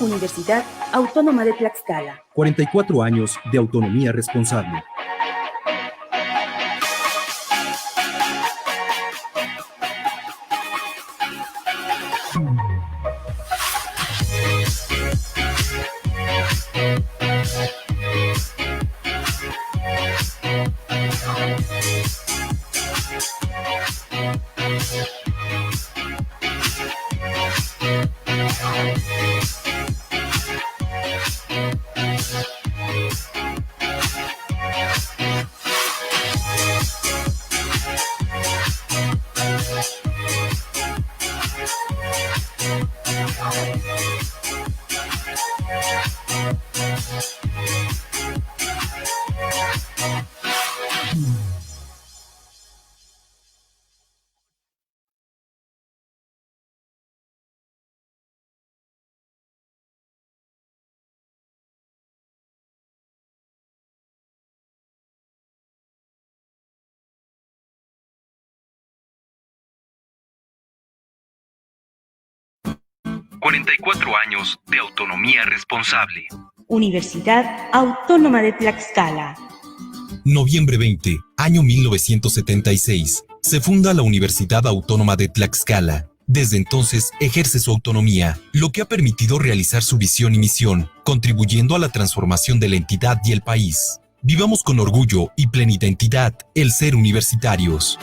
Universidad Autónoma de Tlaxcala. 44 años de autonomía responsable. Años de autonomía responsable. Universidad Autónoma de Tlaxcala. Noviembre 20, año 1976. Se funda la Universidad Autónoma de Tlaxcala. Desde entonces ejerce su autonomía, lo que ha permitido realizar su visión y misión, contribuyendo a la transformación de la entidad y el país. Vivamos con orgullo y plena identidad el ser universitarios.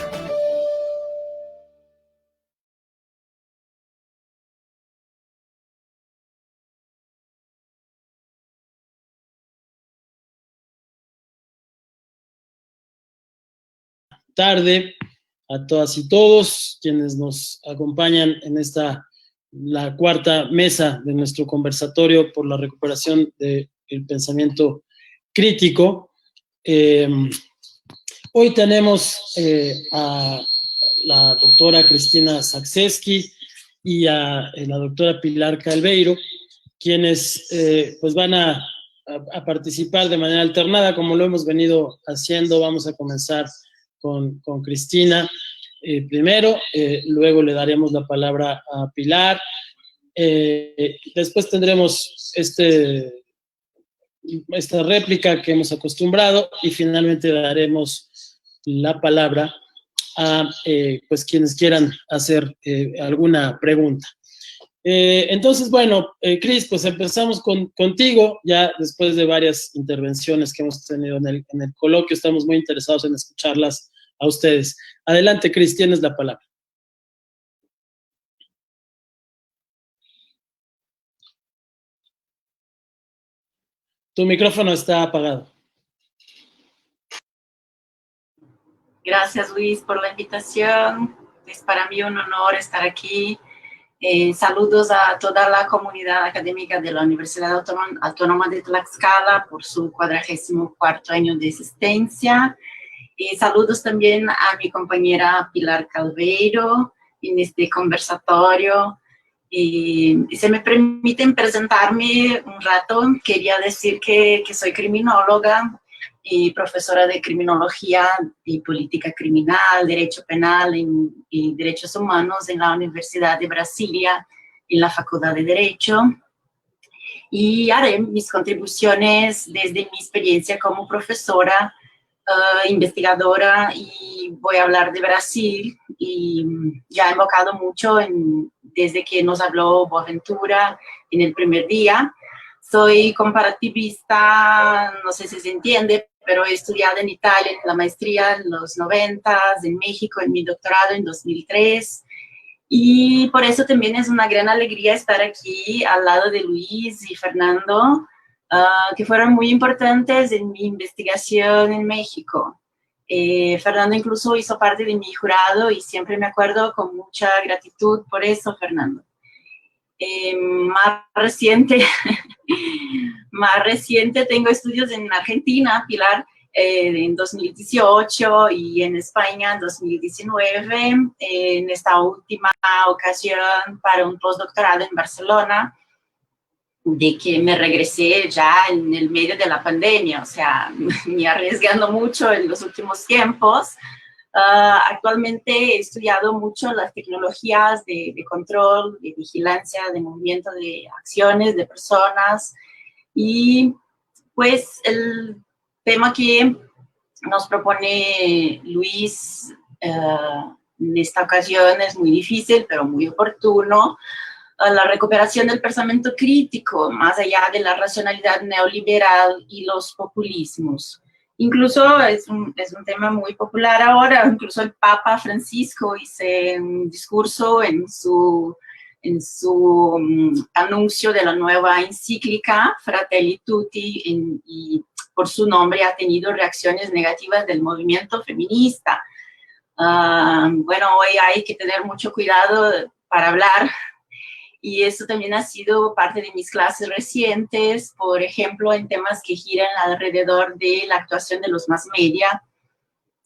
Tarde a todas y todos quienes nos acompañan en la cuarta mesa de nuestro conversatorio por la recuperación del pensamiento crítico. Hoy tenemos a la doctora Cristina Zakrzewski y a la doctora Pilar Calveiro, quienes pues van a participar de manera alternada, como lo hemos venido haciendo. Vamos a comenzar con Cristina primero, luego le daremos la palabra a Pilar, después tendremos esta réplica que hemos acostumbrado y finalmente daremos la palabra a pues quienes quieran hacer alguna pregunta. Entonces, bueno, Cris, pues empezamos contigo, ya después de varias intervenciones que hemos tenido en el coloquio. Estamos muy interesados en escucharlas a ustedes. Adelante, Cris, tienes la palabra. Tu micrófono está apagado. Gracias, Luis, por la invitación. Es para mí un honor estar aquí. Saludos a toda la comunidad académica de la Universidad Autónoma de Tlaxcala por su 44º año de existencia. Saludos también a mi compañera Pilar Calveiro en este conversatorio. Si me permiten presentarme un rato, quería decir que soy criminóloga y profesora de criminología y política criminal, derecho penal y derechos humanos en la Universidad de Brasilia, en la Facultad de Derecho. Y haré mis contribuciones desde mi experiencia como profesora, investigadora, y voy a hablar de Brasil. Y ya he enfocado mucho desde que nos habló Boaventura en el primer día. Soy comparativista, no sé si se entiende, pero he estudiado en Italia en la maestría en los 90, en México en mi doctorado en 2003. Y por eso también es una gran alegría estar aquí al lado de Luis y Fernando, que fueron muy importantes en mi investigación en México. Fernando incluso hizo parte de mi jurado y siempre me acuerdo con mucha gratitud por eso, Fernando. Más reciente tengo estudios en Argentina, Pilar, en 2018 y en España en 2019, en esta última ocasión para un postdoctorado en Barcelona, de que me regresé ya en el medio de la pandemia, o sea, me arriesgando mucho en los últimos tiempos, Actualmente he estudiado mucho las tecnologías de control, de vigilancia, de movimiento de acciones de personas, y pues el tema que nos propone Luis en esta ocasión es muy difícil, pero muy oportuno. La recuperación del pensamiento crítico, más allá de la racionalidad neoliberal y los populismos. Incluso es un tema muy popular ahora. Incluso el Papa Francisco hizo un discurso en su anuncio de la nueva encíclica Fratelli Tutti, y por su nombre ha tenido reacciones negativas del movimiento feminista. Bueno, hoy hay que tener mucho cuidado para hablar, y eso también ha sido parte de mis clases recientes, por ejemplo, en temas que giran alrededor de la actuación de los mass media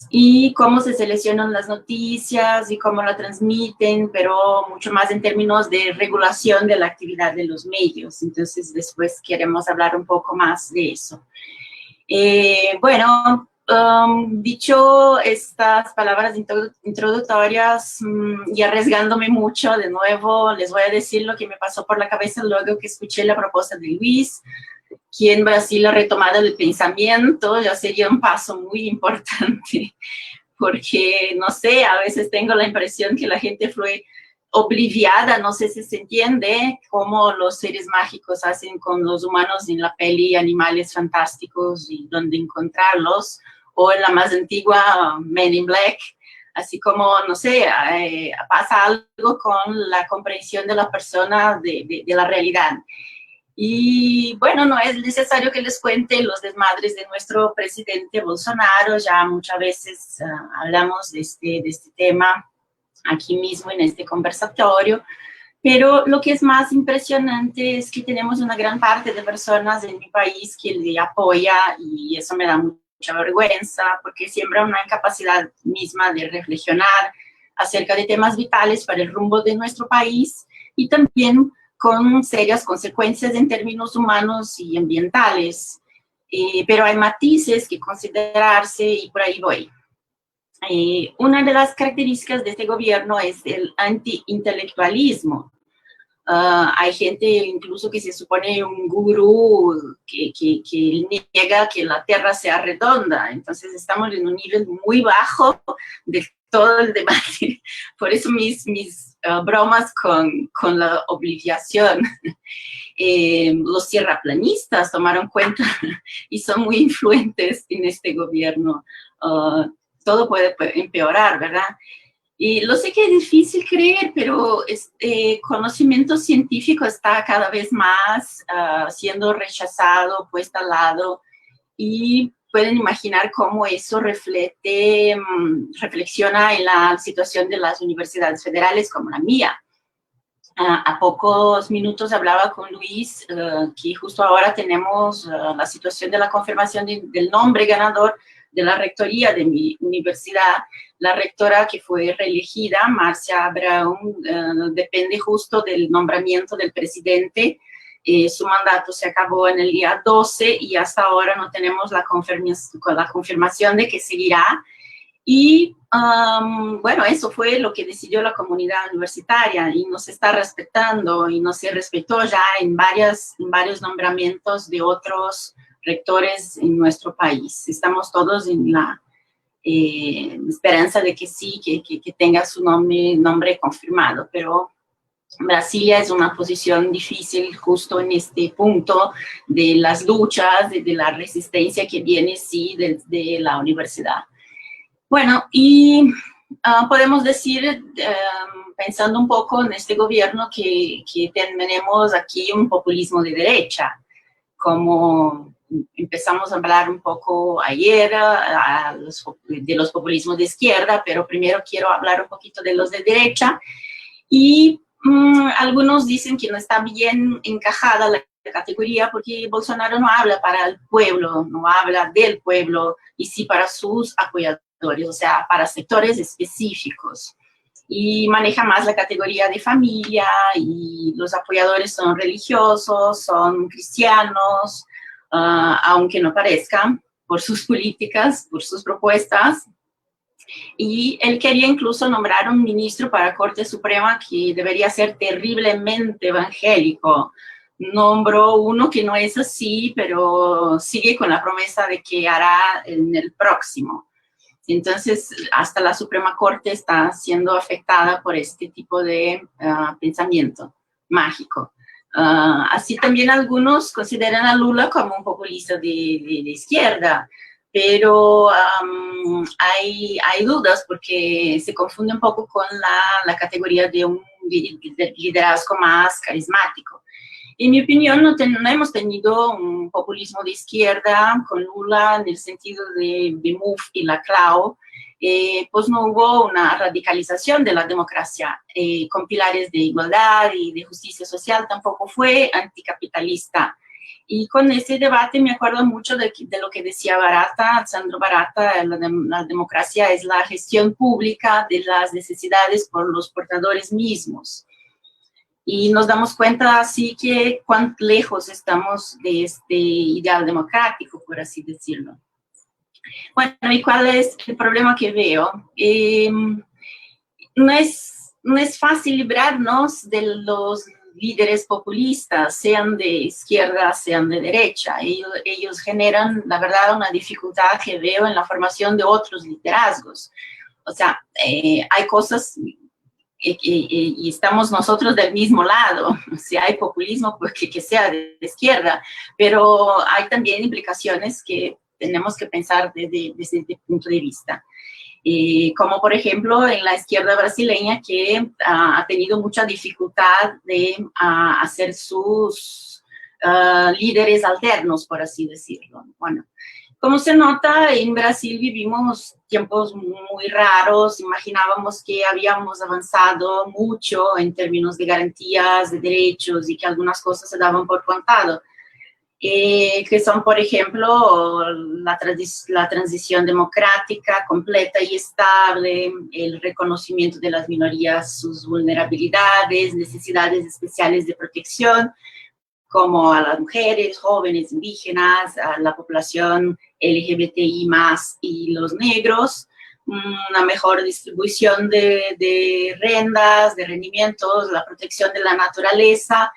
y cómo se seleccionan las noticias y cómo la transmiten, pero mucho más en términos de regulación de la actividad de los medios. Entonces, después queremos hablar un poco más de eso. Bueno, dicho estas palabras introductorias y arriesgándome mucho, de nuevo les voy a decir lo que me pasó por la cabeza luego que escuché la propuesta de Luis, que en Brasil la retomada del pensamiento ya sería un paso muy importante, porque, no sé, a veces tengo la impresión que la gente fue obliviada, no sé si se entiende, cómo los seres mágicos hacen con los humanos en la peli Animales Fantásticos y dónde encontrarlos, o en la más antigua Men in Black, así como, no sé, pasa algo con la comprensión de la persona de la realidad. Y bueno, no es necesario que les cuente los desmadres de nuestro presidente Bolsonaro, ya muchas veces hablamos de este tema aquí mismo en este conversatorio, pero lo que es más impresionante es que tenemos una gran parte de personas en mi país que le apoya, y eso me da mucha vergüenza, porque siembra una incapacidad misma de reflexionar acerca de temas vitales para el rumbo de nuestro país, y también con serias consecuencias en términos humanos y ambientales. Pero hay matices que considerarse y por ahí voy. Una de las características de este gobierno es el anti-intelectualismo. Hay gente incluso que se supone un gurú que niega que la Tierra sea redonda. Entonces estamos en un nivel muy bajo de todo el debate. Por eso mis bromas con la obliviación. Los tierraplanistas tomaron cuenta y son muy influentes en este gobierno. Todo puede empeorar, ¿verdad? Y lo sé que es difícil creer, pero este conocimiento científico está cada vez más siendo rechazado, puesto al lado, y pueden imaginar cómo eso reflexiona en la situación de las universidades federales como la mía. A pocos minutos hablaba con Luis que justo ahora tenemos la situación de la confirmación del nombre ganador de la rectoría de mi universidad. La rectora que fue reelegida, Marcia Brown, depende justo del nombramiento del presidente. Su mandato se acabó en el día 12 y hasta ahora no tenemos la confirmación de que seguirá. Y bueno, eso fue lo que decidió la comunidad universitaria, y no se está respetando, y no se respetó ya en varios nombramientos de otros rectores en nuestro país. Estamos todos en la esperanza de que sí, que tenga su nombre confirmado, pero Brasilia es una posición difícil justo en este punto de las luchas, de la resistencia que viene, sí, desde la universidad. Bueno, y podemos decir, pensando un poco en este gobierno, que tenemos aquí un populismo de derecha, como empezamos a hablar un poco ayer de los populismos de izquierda, pero primero quiero hablar un poquito de los de derecha. Y algunos dicen que no está bien encajada la categoría porque Bolsonaro no habla para el pueblo, no habla del pueblo, y sí para sus apoyadores, o sea, para sectores específicos. Y maneja más la categoría de familia, y los apoyadores son religiosos, son cristianos, aunque no parezcan, por sus políticas, por sus propuestas. Y él quería incluso nombrar un ministro para la Corte Suprema que debería ser terriblemente evangélico. Nombró uno que no es así, pero sigue con la promesa de que hará en el próximo. Entonces, hasta la Suprema Corte está siendo afectada por este tipo de pensamiento mágico. Así también algunos consideran a Lula como un populista de izquierda, pero hay dudas porque se confunde un poco con la categoría de un liderazgo más carismático. En mi opinión, no hemos tenido un populismo de izquierda con Lula en el sentido de MUF y la CLAO, pues no hubo una radicalización de la democracia con pilares de igualdad y de justicia social, tampoco fue anticapitalista. Y con ese debate me acuerdo mucho de lo que decía Sandro Barata, la democracia es la gestión pública de las necesidades por los portadores mismos. Y nos damos cuenta así que cuán lejos estamos de este ideal democrático, por así decirlo. Bueno, ¿y cuál es el problema que veo? No es fácil librarnos de los líderes populistas, sean de izquierda, sean de derecha. Ellos generan, la verdad, una dificultad que veo en la formación de otros liderazgos. O sea, hay cosas y estamos nosotros del mismo lado. Si hay populismo, pues que sea de izquierda, pero hay también implicaciones que tenemos que pensar desde este punto de vista. Como por ejemplo en la izquierda brasileña, que ha tenido mucha dificultad de hacer sus líderes alternos, por así decirlo. Bueno, como se nota, en Brasil vivimos tiempos muy raros. Imaginábamos que habíamos avanzado mucho en términos de garantías, de derechos, y que algunas cosas se daban por contado. Que son, por ejemplo, la transición democrática completa y estable, el reconocimiento de las minorías, sus vulnerabilidades, necesidades especiales de protección, como a las mujeres, jóvenes, indígenas, a la población LGBTI+, y los negros, una mejor distribución de rentas, de rendimientos, la protección de la naturaleza.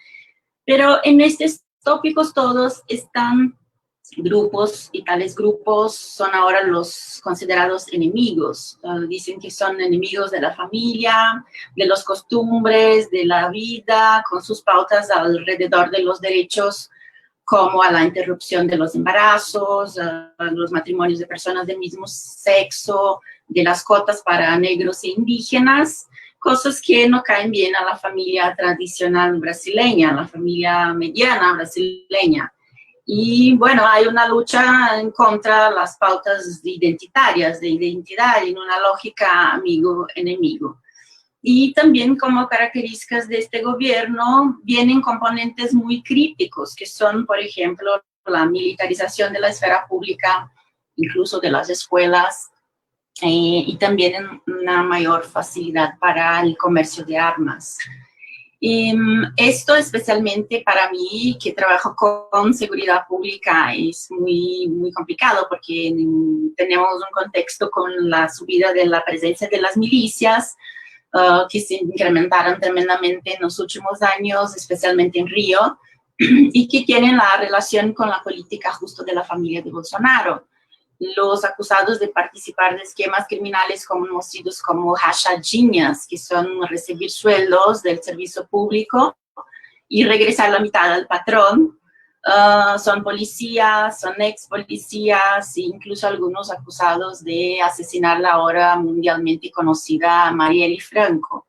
Pero en estos tópicos todos están grupos, y tales grupos son ahora los considerados enemigos. Dicen que son enemigos de la familia, de las costumbres, de la vida, con sus pautas alrededor de los derechos, como a la interrupción de los embarazos, a los matrimonios de personas del mismo sexo, de las cuotas para negros e indígenas, cosas que no caen bien a la familia tradicional brasileña, a la familia mediana brasileña. Y bueno, hay una lucha en contra de las pautas identitarias, de identidad, en una lógica amigo-enemigo. Y también como características de este gobierno vienen componentes muy críticos, que son, por ejemplo, la militarización de la esfera pública, incluso de las escuelas, y también una mayor facilidad para el comercio de armas. Esto especialmente para mí, que trabajo con seguridad pública, es muy, muy complicado porque tenemos un contexto con la subida de la presencia de las milicias, que se incrementaron tremendamente en los últimos años, especialmente en Río, y que tienen la relación con la política justo de la familia de Bolsonaro. Los acusados de participar de esquemas criminales conocidos como rachadinhas, que son recibir sueldos del servicio público y regresar la mitad al patrón, son policías, son ex policías, e incluso algunos acusados de asesinar la ahora mundialmente conocida Marielle Franco.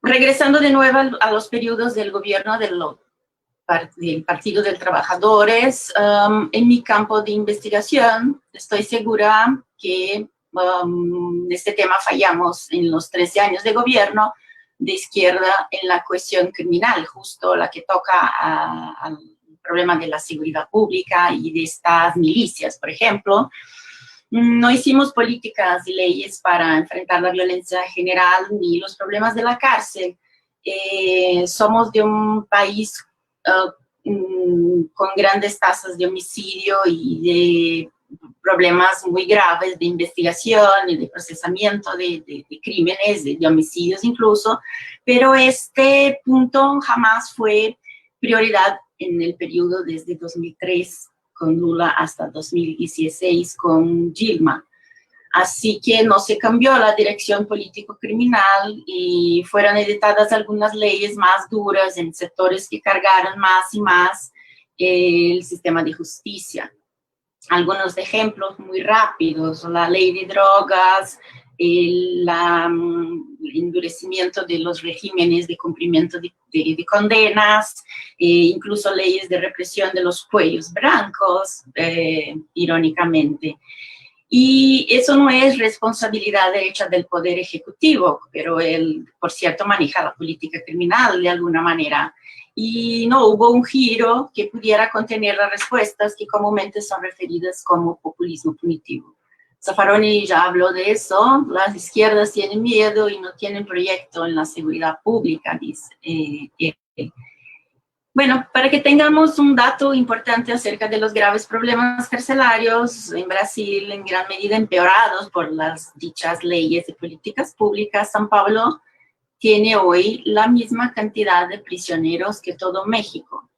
Regresando de nuevo a los periodos del gobierno del Partido de Trabajadores, en mi campo de investigación estoy segura que en este tema fallamos en los 13 años de gobierno de izquierda en la cuestión criminal, justo la que toca al problema de la seguridad pública y de estas milicias, por ejemplo. No hicimos políticas y leyes para enfrentar la violencia general ni los problemas de la cárcel. Somos de un país con grandes tasas de homicidio y de problemas muy graves de investigación y de procesamiento de crímenes, de homicidios incluso, pero este punto jamás fue prioridad en el periodo desde 2003 con Lula hasta 2016 con Dilma. Así que no se cambió la dirección político-criminal y fueron editadas algunas leyes más duras en sectores que cargaron más y más el sistema de justicia. Algunos ejemplos muy rápidos: la ley de drogas, el endurecimiento de los regímenes de cumplimiento de condenas, incluso leyes de represión de los cuellos blancos, irónicamente. Y eso no es responsabilidad derecha del Poder Ejecutivo, pero él, por cierto, maneja la política criminal de alguna manera. Y no hubo un giro que pudiera contener las respuestas que comúnmente son referidas como populismo punitivo. Zaffaroni ya habló de eso: las izquierdas tienen miedo y no tienen proyecto en la seguridad pública, dice él. Bueno, para que tengamos un dato importante acerca de los graves problemas carcelarios en Brasil, en gran medida empeorados por las dichas leyes de políticas públicas, São Paulo tiene hoy la misma cantidad de prisioneros que todo México.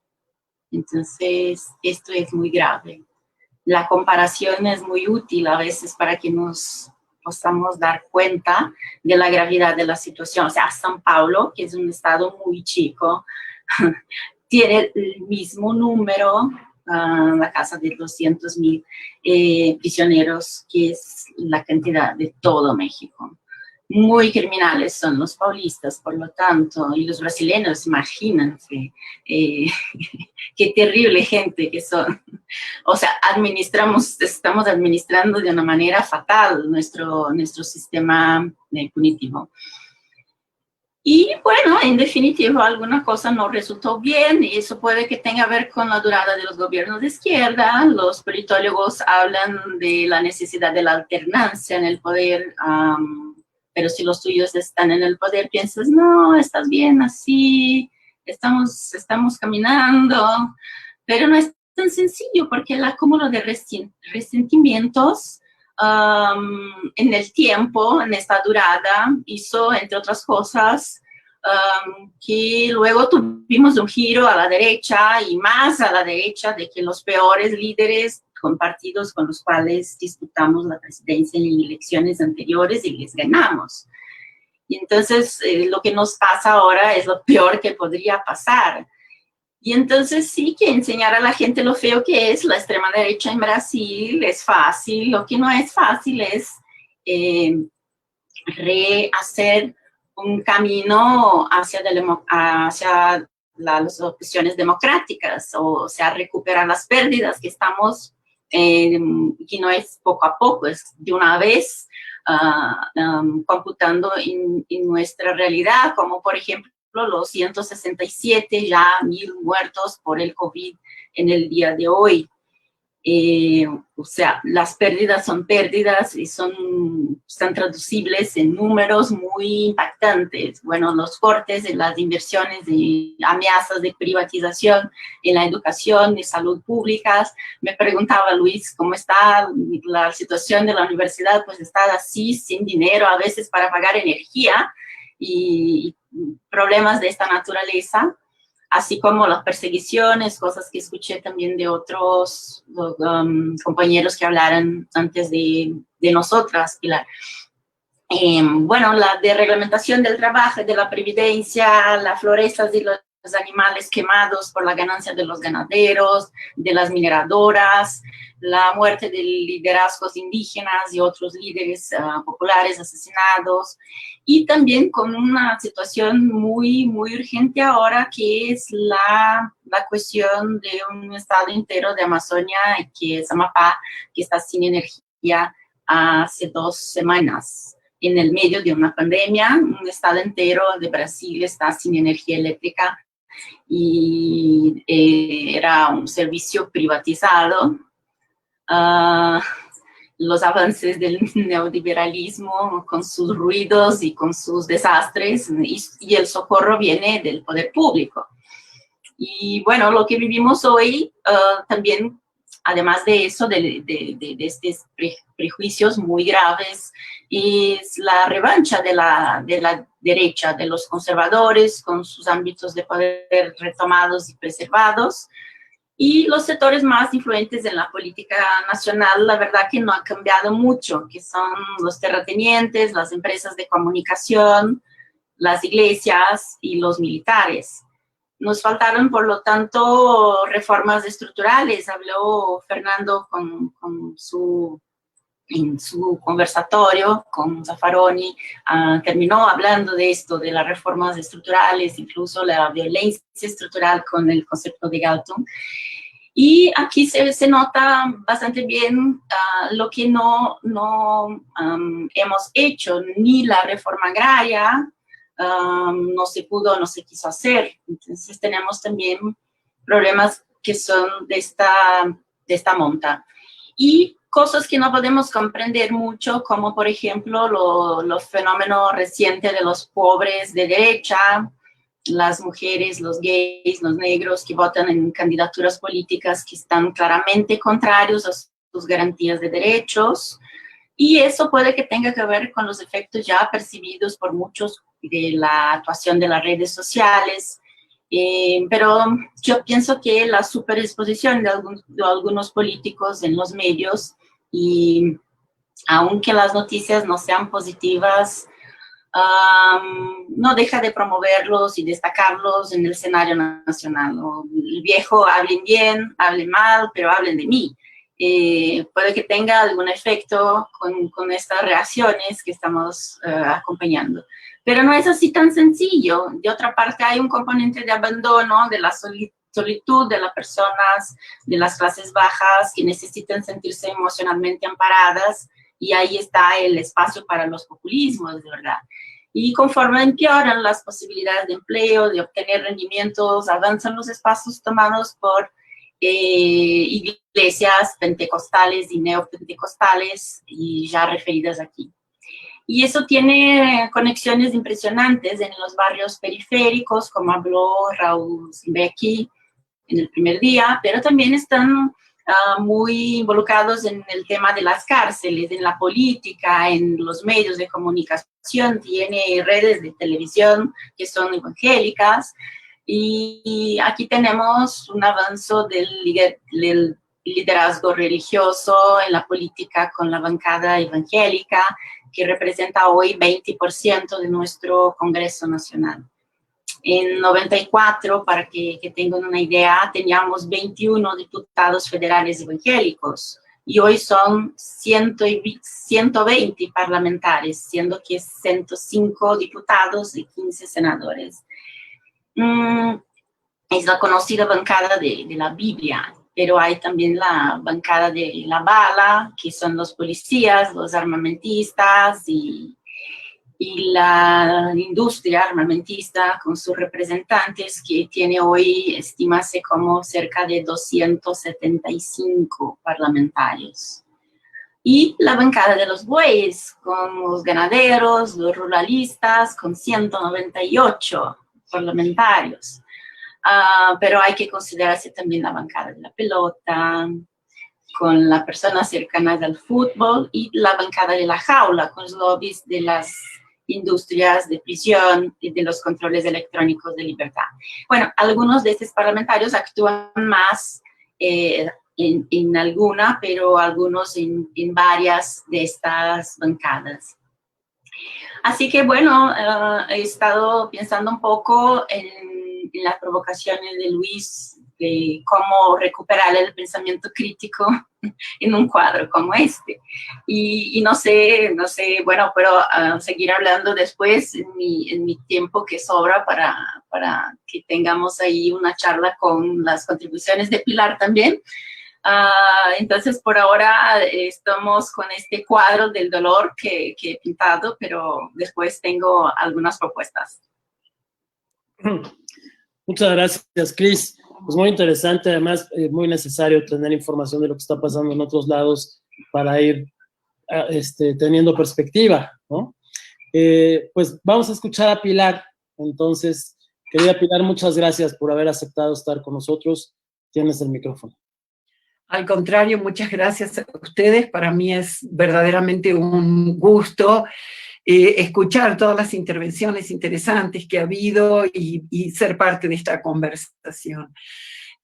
Entonces, esto es muy grave. La comparación es muy útil a veces para que nos podamos dar cuenta de la gravedad de la situación. O sea, São Paulo, que es un estado muy chico, tiene el mismo número, la casa de 200,000 prisioneros, que es la cantidad de todo México. Muy criminales son los paulistas, por lo tanto, y los brasileños, imagínense, qué terrible gente que son. O sea, estamos administrando de una manera fatal nuestro sistema punitivo. Y bueno, en definitiva, alguna cosa no resultó bien, y eso puede que tenga que ver con la durada de los gobiernos de izquierda. Los politólogos hablan de la necesidad de la alternancia en el poder, pero si los tuyos están en el poder, piensas, no, estás bien así, estamos caminando, pero no es tan sencillo, porque el acúmulo de resentimientos en el tiempo, en esta durada, hizo, entre otras cosas, que luego tuvimos un giro a la derecha, y más a la derecha de que los peores líderes con partidos con los cuales disputamos la presidencia en elecciones anteriores y les ganamos. Y entonces lo que nos pasa ahora es lo peor que podría pasar. Y entonces sí que enseñar a la gente lo feo que es la extrema derecha en Brasil es fácil. Lo que no es fácil es rehacer un camino hacia las opciones democráticas, o sea, recuperar las pérdidas que estamos, que no es poco a poco, es de una vez computando en nuestra realidad, como por ejemplo los 167 ya 1,000 muertos por el COVID en el día de hoy. O sea, las pérdidas son pérdidas y están traducibles en números muy impactantes. Bueno, los cortes en las inversiones, de amenazas de privatización en la educación y salud públicas. Me preguntaba Luis cómo está la situación de la universidad, pues está así, sin dinero a veces para pagar energía y problemas de esta naturaleza, así como las perseguiciones, cosas que escuché también de otros compañeros que hablaron antes de nosotras, Pilar. Bueno, la desreglamentación del trabajo, de la previdencia, las florestas y los animales quemados por la ganancia de los ganaderos, de las mineradoras, la muerte de liderazgos indígenas y otros líderes populares asesinados, y también con una situación muy, muy urgente ahora, que es la cuestión de un estado entero de Amazonia, que es Amapá, que está sin energía hace 2 semanas. En el medio de una pandemia, un estado entero de Brasil está sin energía eléctrica, y era un servicio privatizado. Los avances del neoliberalismo con sus ruidos y con sus desastres, y el socorro viene del poder público. Y bueno, lo que vivimos hoy también además de eso, de estos prejuicios muy graves, es la revancha de la derecha, de los conservadores, con sus ámbitos de poder retomados y preservados, y los sectores más influyentes en la política nacional, la verdad que no ha cambiado mucho, que son los terratenientes, las empresas de comunicación, las iglesias y los militares. Nos faltaron, por lo tanto, reformas estructurales. Habló Fernando en su conversatorio con Zaffaroni, terminó hablando de esto, de las reformas estructurales, incluso la violencia estructural con el concepto de Galton. Y aquí se nota bastante bien lo que no hemos hecho, ni la reforma agraria, no se pudo, no se quiso hacer. Entonces tenemos también problemas que son de esta monta. Y cosas que no podemos comprender mucho, como por ejemplo los fenómenos recientes de los pobres de derecha, las mujeres, los gays, los negros que votan en candidaturas políticas que están claramente contrarios a sus garantías de derechos. Y eso puede que tenga que ver con los efectos ya percibidos por muchos de la actuación de las redes sociales. Pero yo pienso que la superexposición de algunos políticos en los medios, y aunque las noticias no sean positivas, no deja de promoverlos y destacarlos en el escenario nacional. El viejo, hablen bien, hablen mal, pero hablen de mí. Puede que tenga algún efecto con estas reacciones que estamos acompañando. Pero no es así tan sencillo. De otra parte, hay un componente de abandono, de la solitud de las personas, de las clases bajas que necesitan sentirse emocionalmente amparadas, y ahí está el espacio para los populismos, de verdad. Y conforme empeoran las posibilidades de empleo, de obtener rendimientos, avanzan los espacios tomados por iglesias pentecostales y neopentecostales, y ya referidas aquí. Y eso tiene conexiones impresionantes en los barrios periféricos, como habló Raúl Zimbecki en el primer día, pero también están muy involucrados en el tema de las cárceles, en la política, en los medios de comunicación. Tiene redes de televisión que son evangélicas, y aquí tenemos un avance del liderazgo religioso en la política con la bancada evangélica, que representa hoy 20% de nuestro Congreso Nacional. En 94, para que tengan una idea, teníamos 21 diputados federales evangélicos, y hoy son 120 parlamentarios, siendo que 105 diputados y 15 senadores. Es la conocida bancada de la Biblia, pero hay también la bancada de la bala, que son los policías, los armamentistas y la industria armamentista con sus representantes, que tiene hoy, estimase como cerca de 275 parlamentarios. Y la bancada de los bueyes, con los ganaderos, los ruralistas, con 198 parlamentarios. Pero hay que considerarse también la bancada de la pelota, con las personas cercanas al fútbol, y la bancada de la jaula, con los lobbies de las industrias de prisión y de los controles electrónicos de libertad. Bueno, algunos de estos parlamentarios actúan más en alguna, pero algunos en varias de estas bancadas. Así que bueno, he estado pensando un poco en las provocaciones de Luis, de cómo recuperar el pensamiento crítico en un cuadro como este. Y no sé, bueno, pero seguir hablando después en mi tiempo que sobra para que tengamos ahí una charla con las contribuciones de Pilar también. Entonces, por ahora estamos con este cuadro del dolor que he pintado, pero después tengo algunas propuestas. Muchas gracias, Cris. Pues muy interesante, además muy necesario tener información de lo que está pasando en otros lados para ir teniendo perspectiva, ¿no? Pues vamos a escuchar a Pilar. Entonces, querida Pilar, muchas gracias por haber aceptado estar con nosotros. Tienes el micrófono. Al contrario, muchas gracias a ustedes. Para mí es verdaderamente un gusto escuchar todas las intervenciones interesantes que ha habido y ser parte de esta conversación.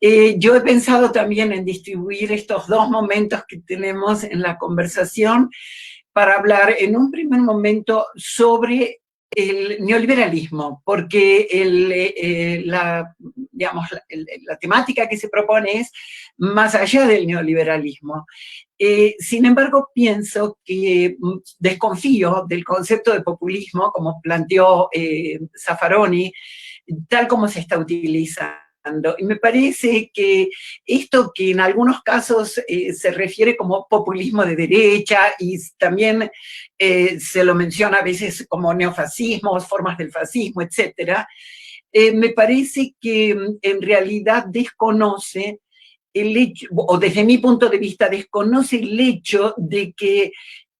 Yo he pensado también en distribuir estos dos momentos que tenemos en la conversación para hablar en un primer momento sobre el neoliberalismo, porque la temática que se propone es más allá del neoliberalismo. Sin embargo, pienso que desconfío del concepto de populismo, como planteó Zaffaroni, tal como se está utilizando. Y me parece que esto que en algunos casos se refiere como populismo de derecha y también se lo menciona a veces como neofascismos, formas del fascismo, etc., me parece que en realidad desconoce el hecho, o desde mi punto de vista desconoce el hecho de que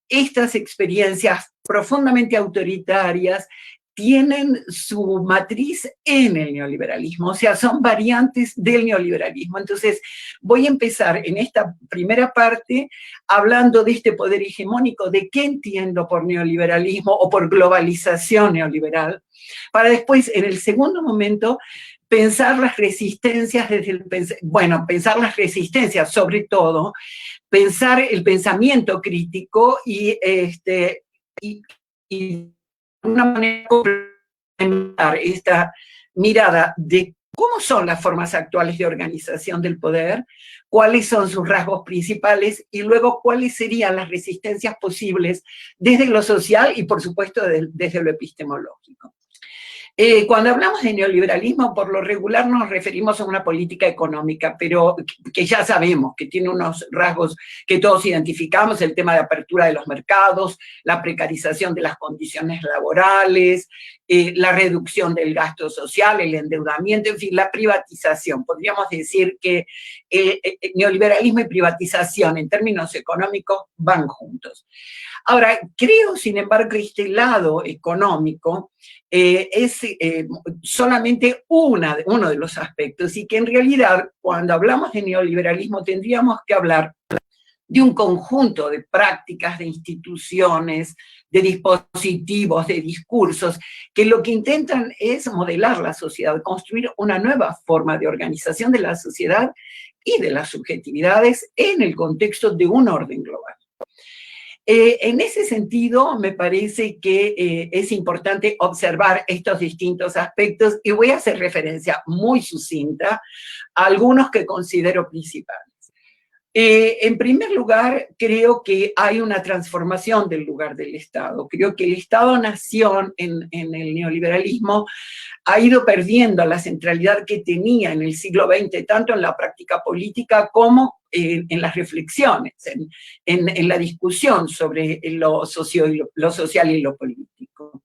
estas experiencias profundamente autoritarias tienen su matriz en el neoliberalismo, o sea, son variantes del neoliberalismo. Entonces, voy a empezar en esta primera parte hablando de este poder hegemónico, de qué entiendo por neoliberalismo o por globalización neoliberal, para después, en el segundo momento, pensar las resistencias desde el pensar las resistencias sobre todo, pensar el pensamiento crítico y de una manera complementar esta mirada de cómo son las formas actuales de organización del poder, cuáles son sus rasgos principales y luego cuáles serían las resistencias posibles desde lo social y por supuesto desde lo epistemológico. Cuando hablamos de neoliberalismo, por lo regular nos referimos a una política económica, pero que ya sabemos que tiene unos rasgos que todos identificamos, el tema de apertura de los mercados, la precarización de las condiciones laborales, la reducción del gasto social, el endeudamiento, en fin, la privatización. Podríamos decir que neoliberalismo y privatización en términos económicos van juntos. Ahora, creo, sin embargo, que este lado económico es solamente uno de los aspectos y que en realidad cuando hablamos de neoliberalismo tendríamos que hablar de un conjunto de prácticas, de instituciones, de dispositivos, de discursos, que lo que intentan es modelar la sociedad, construir una nueva forma de organización de la sociedad y de las subjetividades en el contexto de un orden global. En ese sentido, me parece que es importante observar estos distintos aspectos y voy a hacer referencia muy sucinta a algunos que considero principales. En primer lugar, creo que hay una transformación del lugar del Estado. Creo que el Estado-nación en el neoliberalismo ha ido perdiendo la centralidad que tenía en el siglo XX, tanto en la práctica política como en las reflexiones, en la discusión sobre lo social y lo político.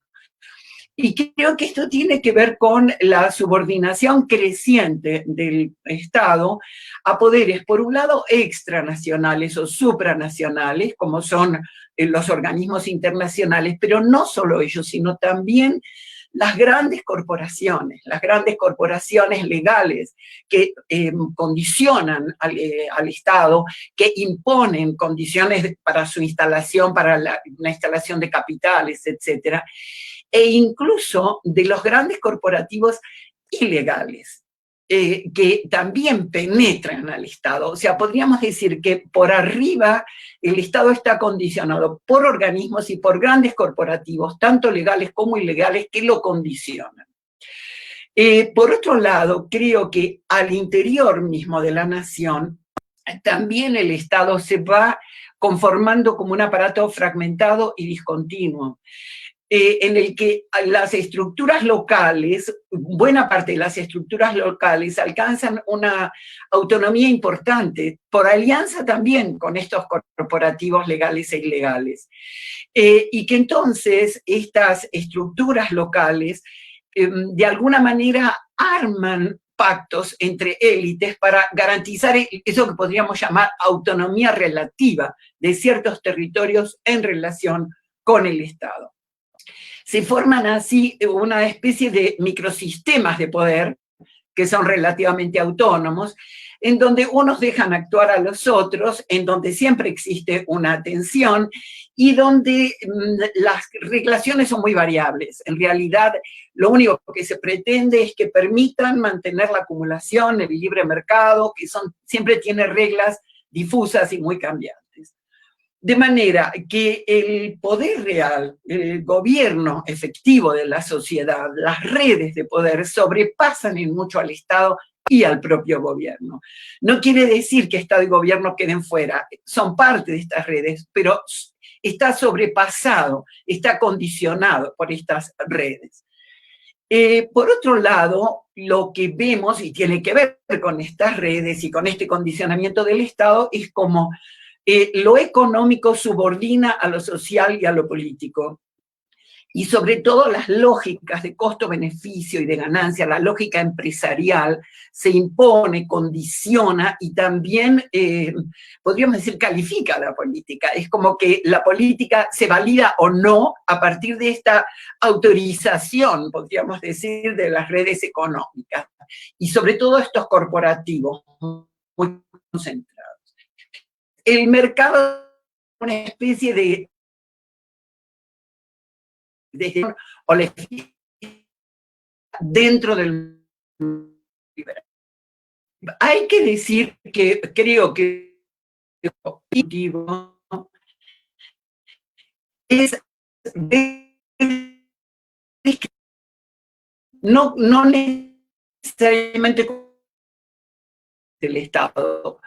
Y creo que esto tiene que ver con la subordinación creciente del Estado a poderes, por un lado, extranacionales o supranacionales, como son los organismos internacionales, pero no solo ellos, sino también las grandes corporaciones legales que condicionan al Estado, que imponen condiciones para su instalación, para la instalación de capitales, etcétera, e incluso de los grandes corporativos ilegales, que también penetran al Estado. O sea, podríamos decir que por arriba el Estado está condicionado por organismos y por grandes corporativos, tanto legales como ilegales, que lo condicionan. Por otro lado, creo que al interior mismo de la nación, también el Estado se va conformando como un aparato fragmentado y discontinuo, en el que las estructuras locales, buena parte de las estructuras locales alcanzan una autonomía importante, por alianza también con estos corporativos legales e ilegales. Y que entonces estas estructuras locales de alguna manera arman pactos entre élites para garantizar eso que podríamos llamar autonomía relativa de ciertos territorios en relación con el Estado. Se forman así una especie de microsistemas de poder que son relativamente autónomos, en donde unos dejan actuar a los otros, en donde siempre existe una tensión y donde las relaciones son muy variables. En realidad, lo único que se pretende es que permitan mantener la acumulación, el libre mercado, que siempre tiene reglas difusas y muy cambiantes. De manera que el poder real, el gobierno efectivo de la sociedad, las redes de poder sobrepasan en mucho al Estado y al propio gobierno. No quiere decir que Estado y gobierno queden fuera, son parte de estas redes, pero está sobrepasado, está condicionado por estas redes. Por otro lado, lo que vemos, y tiene que ver con estas redes y con este condicionamiento del Estado, es como lo económico subordina a lo social y a lo político. Y sobre todo las lógicas de costo-beneficio y de ganancia, la lógica empresarial se impone, condiciona y también, podríamos decir, califica la política. Es como que la política se valida o no a partir de esta autorización, podríamos decir, de las redes económicas. Y sobre todo estos corporativos muy concentrados. El mercado es una especie de o dentro del liberal. Hay que decir que creo que el objetivo es no necesariamente del Estado.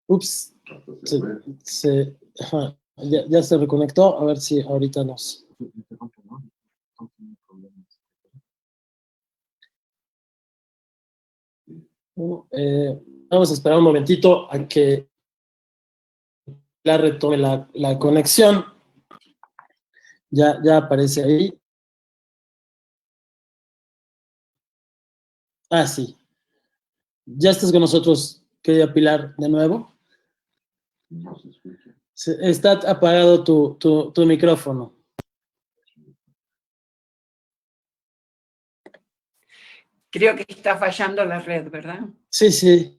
Ups, ya se reconectó, a ver si ahorita nos... Vamos a esperar un momentito a que la retome la conexión. Ya aparece ahí. Ah, sí. Ya estás con nosotros, querida Pilar, de nuevo. Está apagado tu micrófono. Creo que está fallando la red, ¿verdad? Sí.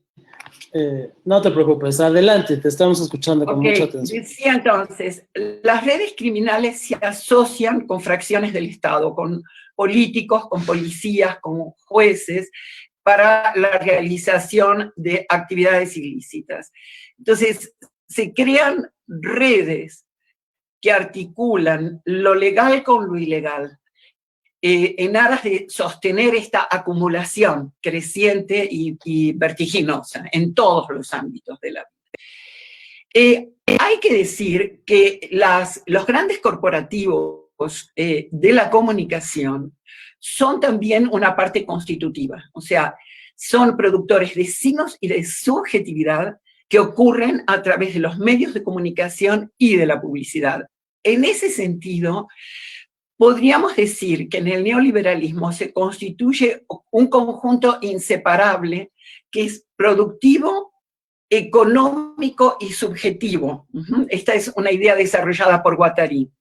No te preocupes, adelante, te estamos escuchando con mucha atención. Decía entonces, las redes criminales se asocian con fracciones del Estado, con políticos, con policías, con jueces, para la realización de actividades ilícitas. Entonces, se crean redes que articulan lo legal con lo ilegal, en aras de sostener esta acumulación creciente y vertiginosa en todos los ámbitos de la vida. Hay que decir que los grandes corporativos de la comunicación son también una parte constitutiva, o sea, son productores de signos y de subjetividad que ocurren a través de los medios de comunicación y de la publicidad. En ese sentido, podríamos decir que en el neoliberalismo se constituye un conjunto inseparable que es productivo, económico y subjetivo. Esta es una idea desarrollada por Guattari.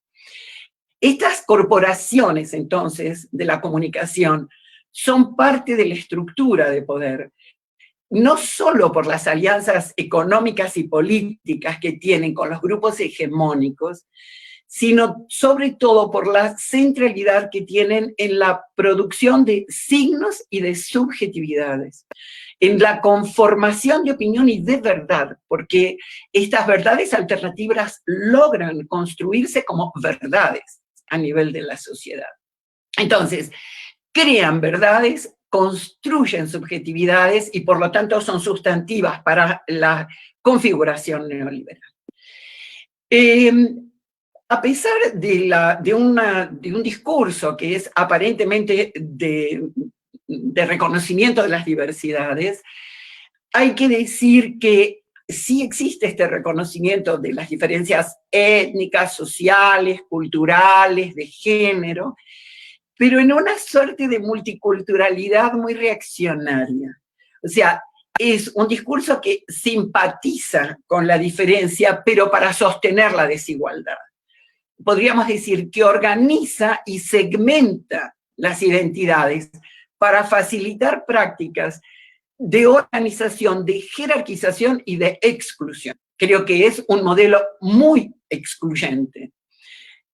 Estas corporaciones, entonces, de la comunicación, son parte de la estructura de poder, no solo por las alianzas económicas y políticas que tienen con los grupos hegemónicos, sino sobre todo por la centralidad que tienen en la producción de signos y de subjetividades, en la conformación de opinión y de verdad, porque estas verdades alternativas logran construirse como verdades a nivel de la sociedad. Entonces, crean verdades, construyen subjetividades y por lo tanto son sustantivas para la configuración neoliberal. A pesar de un discurso que es aparentemente de reconocimiento de las diversidades, hay que decir que sí existe este reconocimiento de las diferencias étnicas, sociales, culturales, de género, pero en una suerte de multiculturalidad muy reaccionaria. O sea, es un discurso que simpatiza con la diferencia, pero para sostener la desigualdad. podríamos decir, que organiza y segmenta las identidades para facilitar prácticas de organización, de jerarquización y de exclusión. Creo que es un modelo muy excluyente.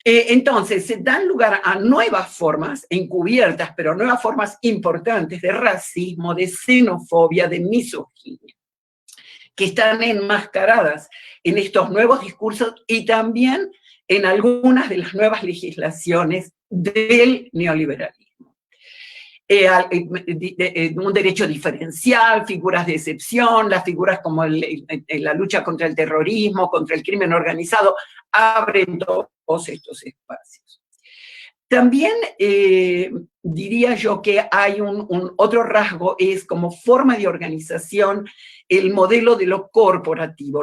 Entonces, se dan lugar a nuevas formas, encubiertas, pero nuevas formas importantes de racismo, de xenofobia, de misoginia, que están enmascaradas en estos nuevos discursos y también en algunas de las nuevas legislaciones del neoliberalismo. Un derecho diferencial, figuras de excepción, las figuras como la lucha contra el terrorismo, contra el crimen organizado, abren todos estos espacios. También diría yo que hay un otro rasgo, es como forma de organización el modelo de lo corporativo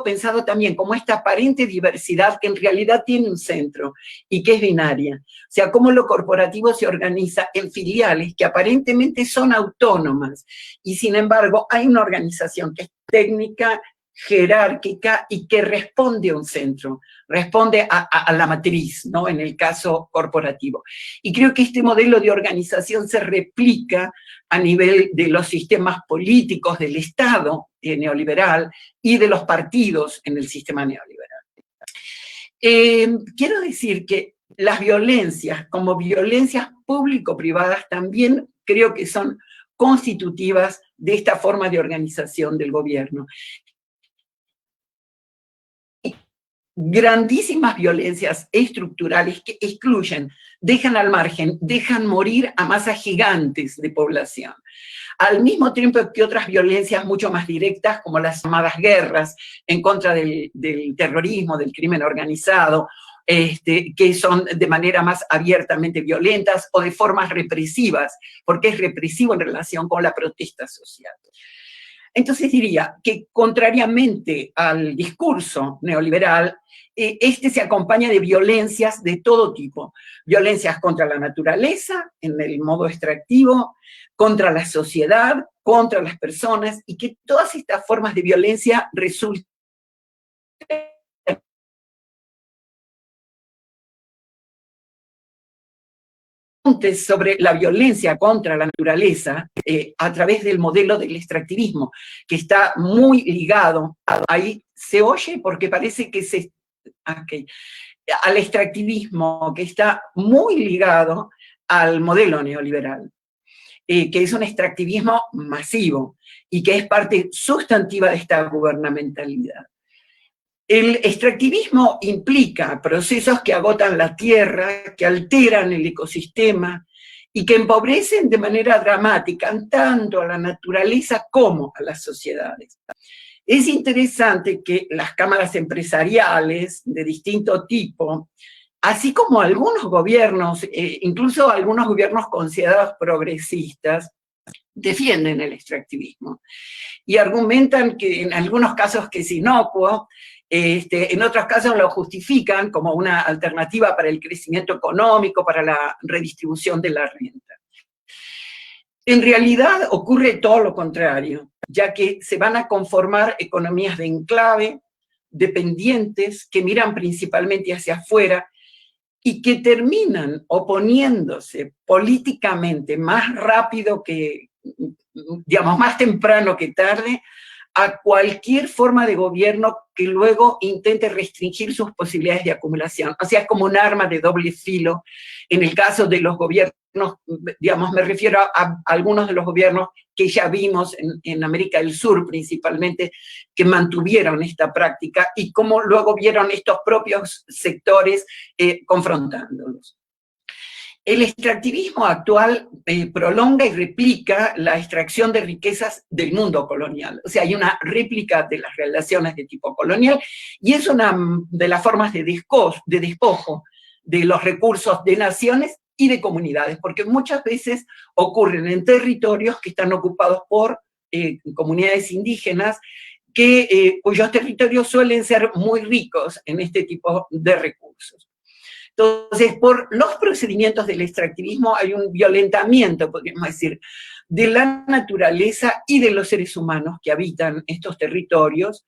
pensado también como esta aparente diversidad que en realidad tiene un centro y que es binaria. O sea, cómo lo corporativo se organiza en filiales que aparentemente son autónomas y sin embargo hay una organización que es técnica, jerárquica y que responde a un centro, responde a la matriz, ¿no? En el caso corporativo. Y creo que este modelo de organización se replica a nivel de los sistemas políticos del Estado neoliberal y de los partidos en el sistema neoliberal. Quiero decir que las violencias, como violencias público-privadas, también creo que son constitutivas de esta forma de organización del gobierno. Grandísimas violencias estructurales que excluyen, dejan al margen, dejan morir a masas gigantes de población. Al mismo tiempo que otras violencias mucho más directas, como las llamadas guerras en contra del terrorismo, del crimen organizado, que son de manera más abiertamente violentas o de formas represivas, porque es represivo en relación con la protesta social. Entonces diría que, contrariamente al discurso neoliberal, se acompaña de violencias de todo tipo. Violencias contra la naturaleza, en el modo extractivo, contra la sociedad, contra las personas, y que todas estas formas de violencia resultan sobre la violencia contra la naturaleza a través del modelo del extractivismo, que está muy ligado, ahí se oye porque parece que al extractivismo, que está muy ligado al modelo neoliberal, que es un extractivismo masivo y que es parte sustantiva de esta gubernamentalidad. El extractivismo implica procesos que agotan la tierra, que alteran el ecosistema y que empobrecen de manera dramática tanto a la naturaleza como a las sociedades. Es interesante que las cámaras empresariales de distinto tipo, así como algunos gobiernos, incluso algunos gobiernos considerados progresistas, defienden el extractivismo y argumentan que en algunos casos que es inocuo, en otros casos lo justifican como una alternativa para el crecimiento económico, para la redistribución de la renta. En realidad ocurre todo lo contrario, ya que se van a conformar economías de enclave, dependientes, que miran principalmente hacia afuera y que terminan oponiéndose políticamente más rápido que, digamos, más temprano que tarde, a cualquier forma de gobierno que luego intente restringir sus posibilidades de acumulación. O sea, es como un arma de doble filo. En el caso de los gobiernos, digamos, me refiero a algunos de los gobiernos que ya vimos en América del Sur principalmente, que mantuvieron esta práctica y cómo luego vieron estos propios sectores confrontándolos. El extractivismo actual prolonga y replica la extracción de riquezas del mundo colonial. O sea, hay una réplica de las relaciones de tipo colonial y es una de las formas de despojo de los recursos de naciones y de comunidades, porque muchas veces ocurren en territorios que están ocupados por comunidades indígenas cuyos territorios suelen ser muy ricos en este tipo de recursos. Entonces, por los procedimientos del extractivismo hay un violentamiento, podríamos decir, de la naturaleza y de los seres humanos que habitan estos territorios,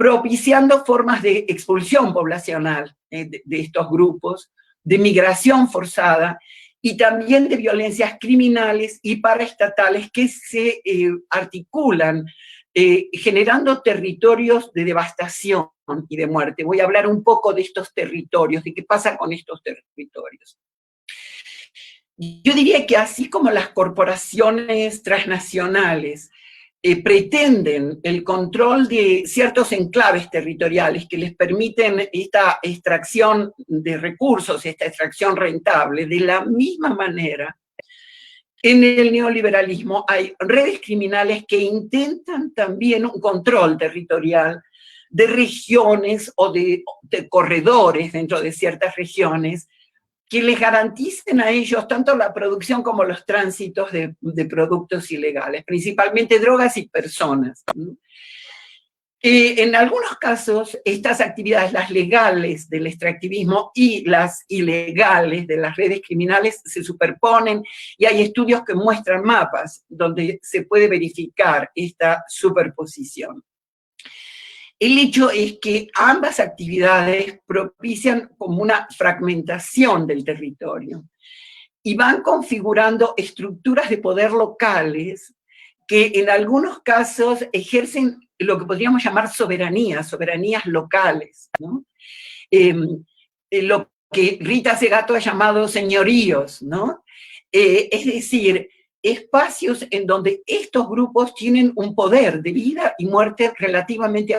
propiciando formas de expulsión poblacional de estos grupos, de migración forzada, y también de violencias criminales y paraestatales que se articulan, generando territorios de devastación y de muerte. Voy a hablar un poco de estos territorios, de qué pasa con estos territorios. Yo diría que así como las corporaciones transnacionales pretenden el control de ciertos enclaves territoriales que les permiten esta extracción de recursos, esta extracción rentable, de la misma manera, en el neoliberalismo hay redes criminales que intentan también un control territorial de regiones o de corredores dentro de ciertas regiones que les garanticen a ellos tanto la producción como los tránsitos de productos ilegales, principalmente drogas y personas. En algunos casos, estas actividades, las legales del extractivismo y las ilegales de las redes criminales, se superponen, y hay estudios que muestran mapas donde se puede verificar esta superposición. El hecho es que ambas actividades propician como una fragmentación del territorio y van configurando estructuras de poder locales que en algunos casos ejercen lo que podríamos llamar soberanías locales, ¿no? Lo que Rita Segato ha llamado señoríos, ¿no? Es decir, espacios en donde estos grupos tienen un poder de vida y muerte relativamente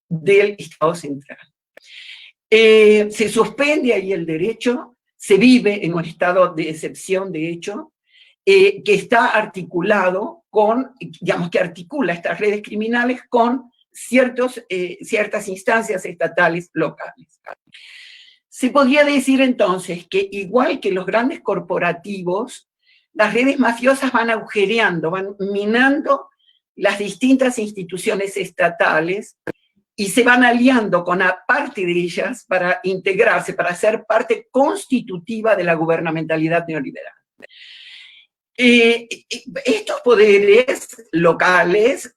del Estado central. Se suspende ahí el derecho, se vive en un estado de excepción, de hecho, que está articulado con, digamos, que articula estas redes criminales con ciertas instancias estatales locales. Se podría decir entonces que igual que los grandes corporativos, las redes mafiosas van agujereando, van minando las distintas instituciones estatales y se van aliando con una parte de ellas para integrarse, para ser parte constitutiva de la gubernamentalidad neoliberal. Estos poderes locales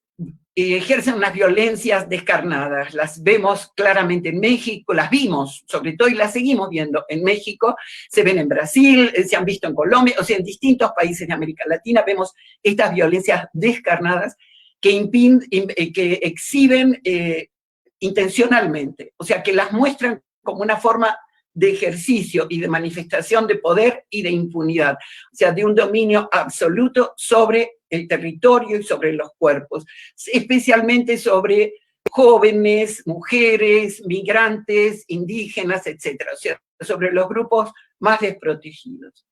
ejercen unas violencias descarnadas, las vemos claramente en México, las vimos sobre todo y las seguimos viendo en México, se ven en Brasil, se han visto en Colombia, o sea, en distintos países de América Latina vemos estas violencias descarnadas que exhiben intencionalmente, o sea, que las muestran como una forma de ejercicio y de manifestación de poder y de impunidad, o sea, de un dominio absoluto sobre el territorio y sobre los cuerpos, especialmente sobre jóvenes, mujeres, migrantes, indígenas, etcétera, o sea, sobre los grupos más desprotegidos.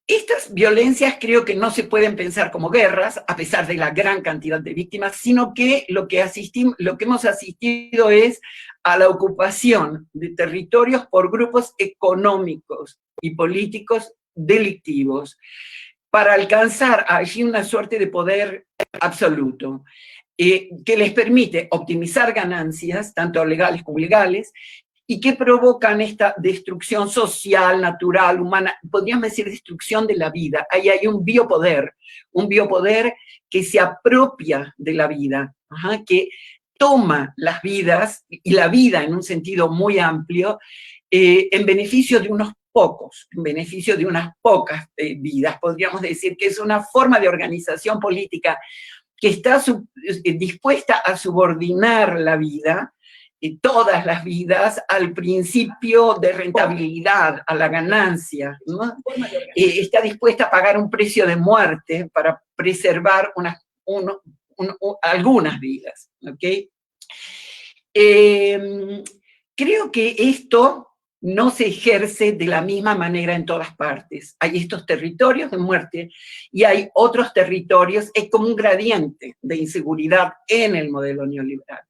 Estas violencias creo que no se pueden pensar como guerras, a pesar de la gran cantidad de víctimas, sino que lo que hemos asistido es a la ocupación de territorios por grupos económicos y políticos delictivos, para alcanzar allí una suerte de poder absoluto, que les permite optimizar ganancias, tanto legales como ilegales, y que provocan esta destrucción social, natural, humana, podríamos decir destrucción de la vida. Ahí hay un biopoder que se apropia de la vida, que toma las vidas, y la vida en un sentido muy amplio, en beneficio de unos pocos, en beneficio de unas pocas vidas. Podríamos decir que es una forma de organización política que está dispuesta a subordinar la vida, todas las vidas, al principio de rentabilidad, a la ganancia, ¿no? Está dispuesta a pagar un precio de muerte para preservar algunas vidas, ¿ok? Creo que esto no se ejerce de la misma manera en todas partes. Hay estos territorios de muerte y hay otros territorios, es como un gradiente de inseguridad en el modelo neoliberal.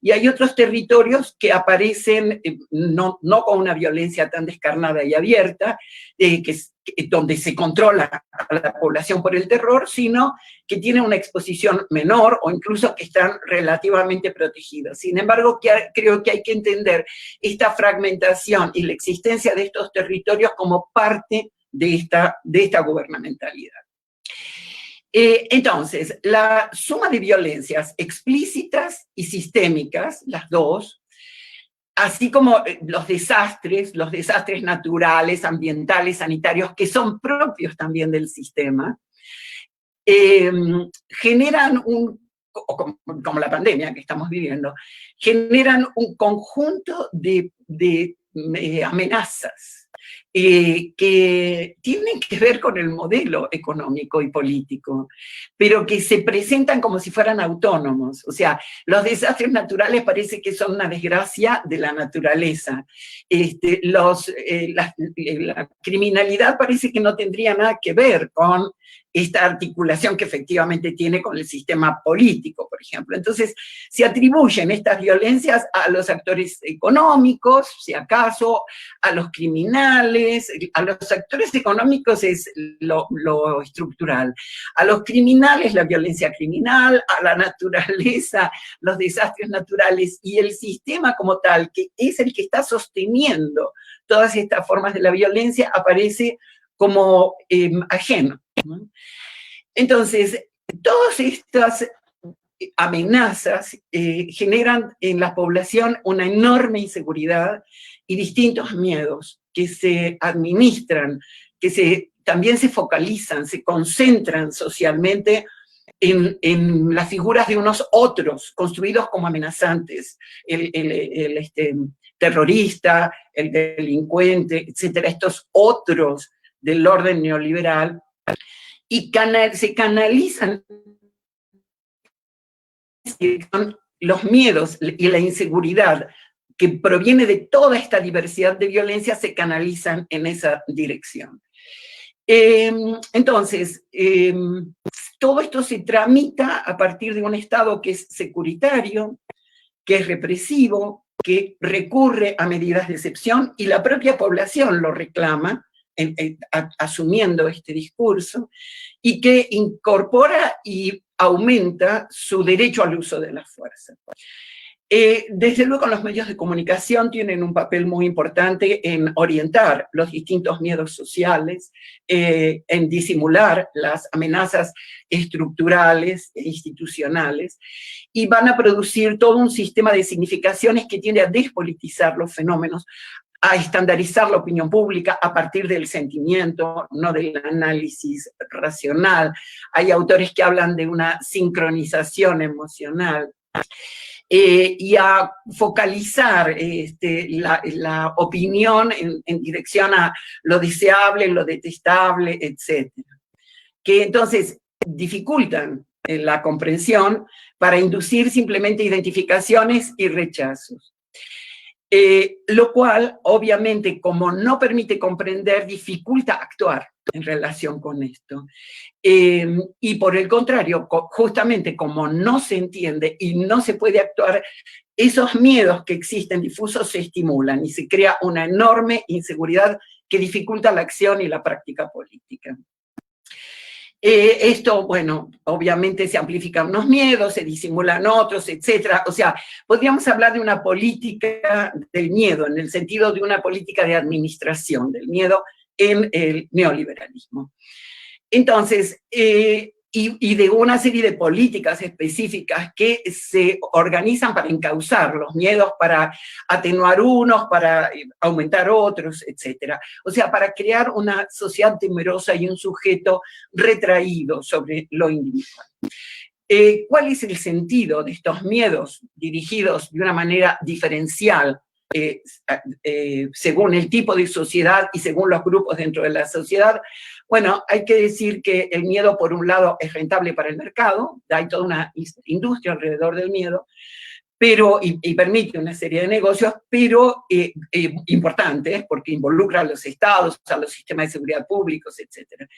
Y hay otros territorios que aparecen no con una violencia tan descarnada y abierta, donde se controla a la población por el terror, sino que tienen una exposición menor o incluso que están relativamente protegidos. Sin embargo, creo que hay que entender esta fragmentación y la existencia de estos territorios como parte de esta gubernamentalidad. Entonces, la suma de violencias explícitas y sistémicas, las dos, así como los desastres naturales, ambientales, sanitarios, que son propios también del sistema, generan como la pandemia que estamos viviendo, generan un conjunto de amenazas que tienen que ver con el modelo económico y político, pero que se presentan como si fueran autónomos. O sea, los desastres naturales parece que son una desgracia de la naturaleza. La criminalidad parece que no tendría nada que ver con esta articulación que efectivamente tiene con el sistema político, por ejemplo. Entonces, se atribuyen estas violencias a los actores económicos, si acaso, a los criminales. A los actores económicos es lo estructural, a los criminales la violencia criminal, a la naturaleza los desastres naturales, y el sistema como tal, que es el que está sosteniendo todas estas formas de la violencia, aparece como ajeno, ¿no? Entonces, todas estas amenazas generan en la población una enorme inseguridad y distintos miedos que se administran, que también se focalizan, se concentran socialmente en las figuras de unos otros, construidos como amenazantes, el terrorista, el delincuente, etcétera, estos otros del orden neoliberal, y se canalizan los miedos y la inseguridad que proviene de toda esta diversidad de violencia, se canalizan en esa dirección. Entonces, todo esto se tramita a partir de un Estado que es securitario, que es represivo, que recurre a medidas de excepción, y la propia población lo reclama, asumiendo este discurso, y que incorpora y aumenta su derecho al uso de la fuerza. Desde luego los medios de comunicación tienen un papel muy importante en orientar los distintos miedos sociales, en disimular las amenazas estructurales e institucionales, y van a producir todo un sistema de significaciones que tiende a despolitizar los fenómenos, a estandarizar la opinión pública a partir del sentimiento, no del análisis racional. Hay autores que hablan de una sincronización emocional, y a focalizar la opinión en dirección a lo deseable, lo detestable, etc. Que entonces dificultan la comprensión para inducir simplemente identificaciones y rechazos. Lo cual, obviamente, como no permite comprender, dificulta actuar en relación con esto. Y por el contrario, justamente como no se entiende y no se puede actuar, esos miedos que existen difusos se estimulan y se crea una enorme inseguridad que dificulta la acción y la práctica política. Esto, bueno, obviamente se amplifican unos miedos, se disimulan otros, etc. O sea, podríamos hablar de una política del miedo, en el sentido de una política de administración del miedo en el neoliberalismo. Entonces, y de una serie de políticas específicas que se organizan para encauzar los miedos, para atenuar unos, para aumentar otros, etc. O sea, para crear una sociedad temerosa y un sujeto retraído sobre lo individual. ¿Cuál es el sentido de estos miedos dirigidos de una manera diferencial según el tipo de sociedad y según los grupos dentro de la sociedad? Bueno, hay que decir que el miedo, por un lado, es rentable para el mercado, hay toda una industria alrededor del miedo, pero, y permite una serie de negocios, pero importantes, porque involucra a los estados, a los sistemas de seguridad públicos, etc.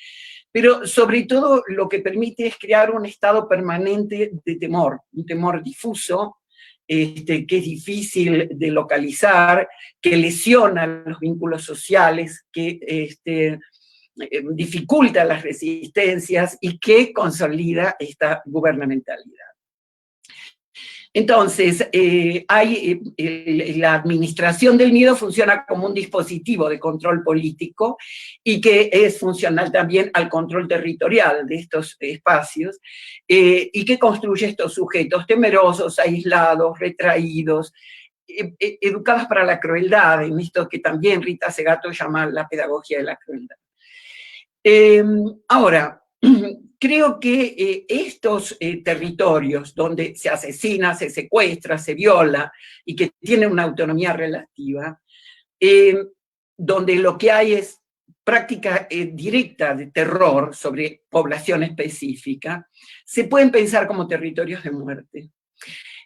Pero sobre todo lo que permite es crear un estado permanente de temor, un temor difuso, que es difícil de localizar, que lesiona los vínculos sociales, que dificulta las resistencias y que consolida esta gubernamentalidad. Entonces, la administración del miedo funciona como un dispositivo de control político y que es funcional también al control territorial de estos espacios y que construye estos sujetos temerosos, aislados, retraídos, educados para la crueldad, en esto que también Rita Segato llama la pedagogía de la crueldad. Ahora, creo que estos territorios donde se asesina, se secuestra, se viola y que tienen una autonomía relativa, donde lo que hay es práctica directa de terror sobre población específica, se pueden pensar como territorios de muerte.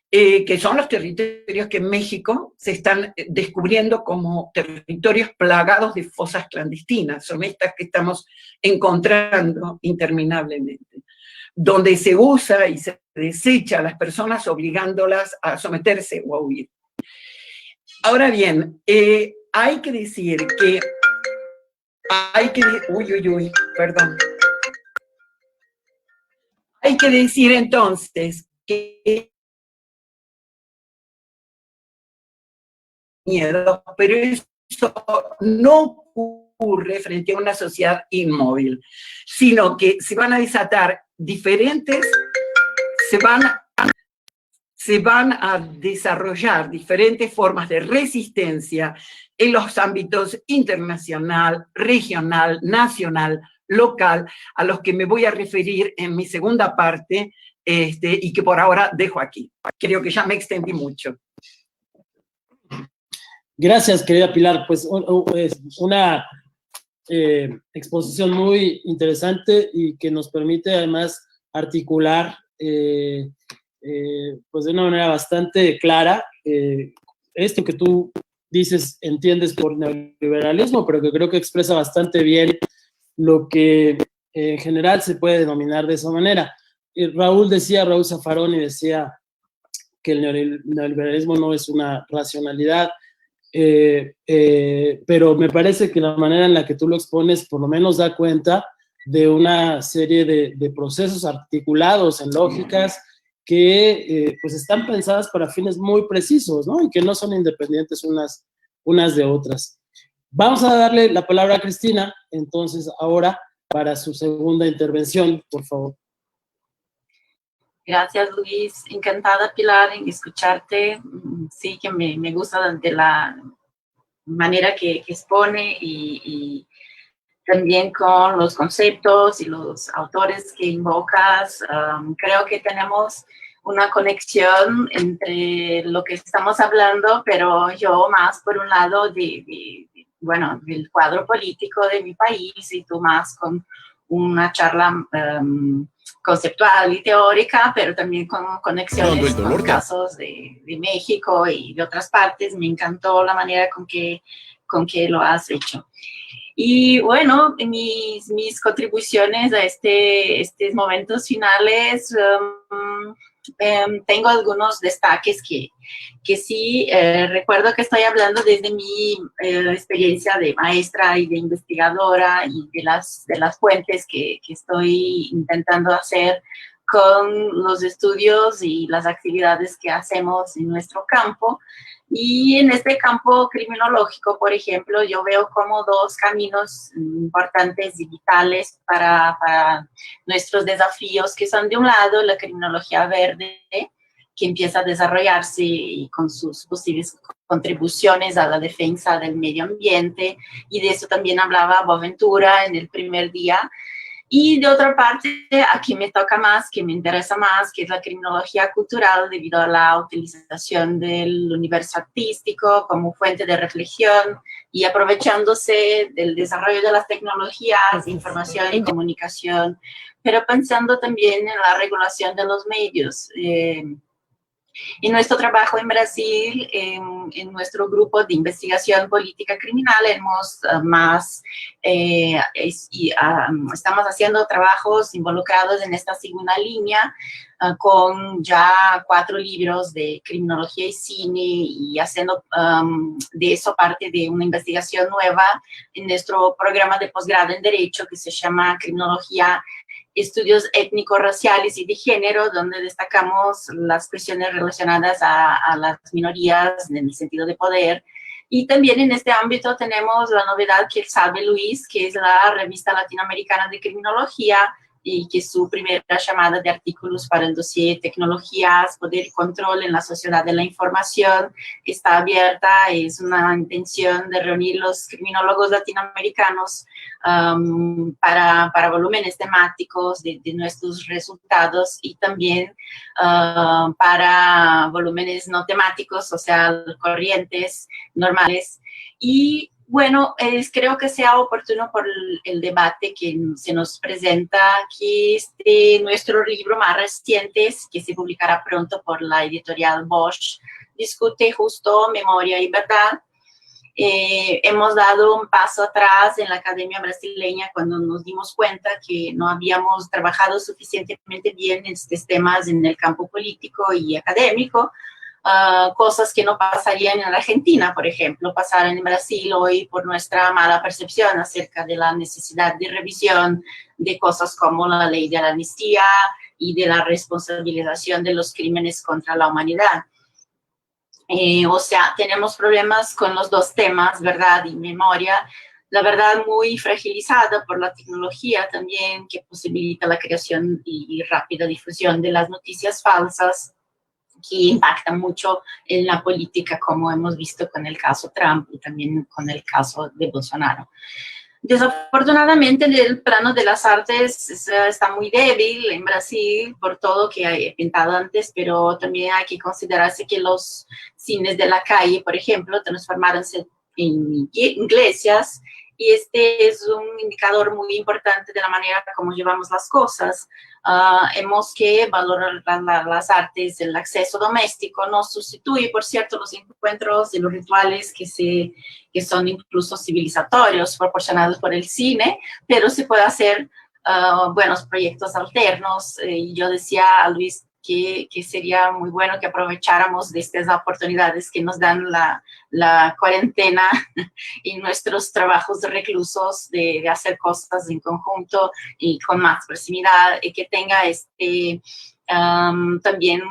Que son los territorios que en México se están descubriendo como territorios plagados de fosas clandestinas, son estas que estamos encontrando interminablemente, donde se usa y se desecha a las personas obligándolas a someterse o a huir. Ahora bien, hay que decir que hay que decir entonces que miedo, pero eso no ocurre frente a una sociedad inmóvil, sino que se van a desatar se van a desarrollar diferentes formas de resistencia en los ámbitos internacional, regional, nacional, local, a los que me voy a referir en mi segunda parte, y que por ahora dejo aquí. Creo que ya me extendí mucho. Gracias, querida Pilar. Pues una exposición muy interesante y que nos permite además articular pues de una manera bastante clara esto que tú dices, entiendes por neoliberalismo, pero que creo que expresa bastante bien lo que en general se puede denominar de esa manera. Raúl Zaffaroni decía que el neoliberalismo no es una racionalidad, pero me parece que la manera en la que tú lo expones por lo menos da cuenta de una serie de procesos articulados en lógicas que pues están pensadas para fines muy precisos, ¿no? Y que no son independientes unas de otras. Vamos a darle la palabra a Cristina, entonces, ahora, para su segunda intervención, por favor. Gracias, Luis. Encantada, Pilar, en escucharte. Sí, que me gusta de la manera que expone y también con los conceptos y los autores que invocas. Creo que tenemos una conexión entre lo que estamos hablando, pero yo más por un lado del cuadro político de mi país y tú más con una charla conceptual y teórica, pero también con conexiones con casos de México y de otras partes. Me encantó la manera con que lo has hecho. Y bueno, mis contribuciones a estos momentos finales, tengo algunos destaques que sí, recuerdo que estoy hablando desde mi experiencia de maestra y de investigadora y de las fuentes que estoy intentando hacer con los estudios y las actividades que hacemos en nuestro campo. Y en este campo criminológico, por ejemplo, yo veo como dos caminos importantes y vitales para nuestros desafíos, que son de un lado la criminología verde, que empieza a desarrollarse y con sus posibles contribuciones a la defensa del medio ambiente, y de eso también hablaba Boaventura en el primer día. Y de otra parte, aquí me toca más, que me interesa más, que es la criminología cultural, debido a la utilización del universo artístico como fuente de reflexión y aprovechándose del desarrollo de las tecnologías, información y comunicación, pero pensando también en la regulación de los medios. En nuestro trabajo en Brasil, en nuestro grupo de investigación política criminal, estamos haciendo trabajos involucrados en esta segunda línea, con ya 4 libros de criminología y cine, y haciendo de eso parte de una investigación nueva en nuestro programa de posgrado en Derecho que se llama Criminología estudios étnico-raciales y de género, donde destacamos las cuestiones relacionadas a las minorías en el sentido de poder. Y también en este ámbito tenemos la novedad que sabe Luis, que es la revista latinoamericana de criminología, y que su primera llamada de artículos para el dossier Tecnologías, Poder y Control en la Sociedad de la Información está abierta. Es una intención de reunir los criminólogos latinoamericanos para volúmenes temáticos de nuestros resultados, y también para volúmenes no temáticos, o sea, corrientes, normales. Y bueno, creo que sea oportuno por el debate que se nos presenta, que nuestro libro más reciente, que se publicará pronto por la editorial Bosch, discute justo memoria y verdad. Hemos dado un paso atrás en la academia brasileña cuando nos dimos cuenta que no habíamos trabajado suficientemente bien estos temas en el campo político y académico. Cosas que no pasarían en Argentina, por ejemplo, pasaran en Brasil hoy por nuestra mala percepción acerca de la necesidad de revisión de cosas como la ley de la amnistía y de la responsabilización de los crímenes contra la humanidad. O sea, tenemos problemas con los dos temas, verdad y memoria. La verdad muy fragilizada por la tecnología también, que posibilita la creación y rápida difusión de las noticias falsas, que impactan mucho en la política, como hemos visto con el caso Trump y también con el caso de Bolsonaro. Desafortunadamente, el plano de las artes está muy débil en Brasil por todo que he pintado antes, pero también hay que considerarse que los cines de la calle, por ejemplo, transformaronse en iglesias, y este es un indicador muy importante de la manera como llevamos las cosas. Hemos que valorar las artes. El acceso doméstico no sustituye, por cierto, los encuentros y los rituales que son incluso civilizatorios proporcionados por el cine, pero se puede hacer buenos proyectos alternos. Yo decía a Luis que sería muy bueno que aprovecháramos de estas oportunidades que nos dan la cuarentena y nuestros trabajos de reclusos, de hacer cosas en conjunto y con más proximidad, y que tenga también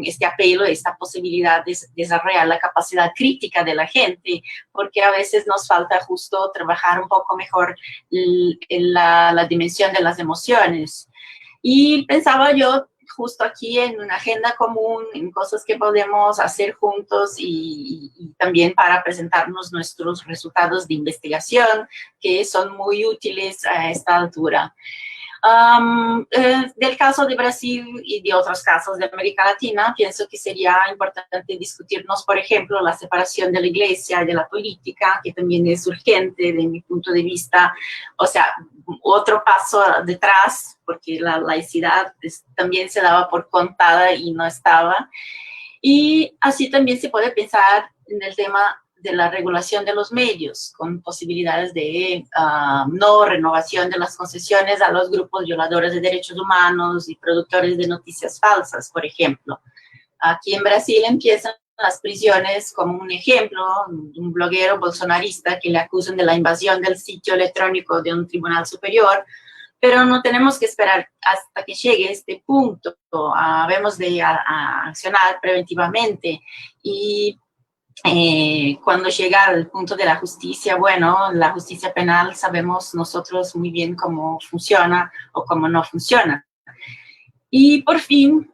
este apelo, esta posibilidad de desarrollar la capacidad crítica de la gente, porque a veces nos falta justo trabajar un poco mejor la dimensión de las emociones. Y pensaba yo justo aquí en una agenda común, en cosas que podemos hacer juntos y también para presentarnos nuestros resultados de investigación, que son muy útiles a esta altura. Del caso de Brasil y de otros casos de América Latina, pienso que sería importante discutirnos, por ejemplo, la separación de la iglesia y de la política, que también es urgente de mi punto de vista. O sea, otro paso detrás, porque la laicidad también se daba por contada y no estaba. Y así también se puede pensar en el tema de la regulación de los medios, con posibilidades de no renovación de las concesiones a los grupos violadores de derechos humanos y productores de noticias falsas, por ejemplo. Aquí en Brasil empiezan las prisiones como un ejemplo, un bloguero bolsonarista que le acusan de la invasión del sitio electrónico de un tribunal superior, pero no tenemos que esperar hasta que llegue este punto. Debemos de accionar preventivamente y cuando llega al punto de la justicia, bueno, la justicia penal sabemos nosotros muy bien cómo funciona o cómo no funciona. Y por fin,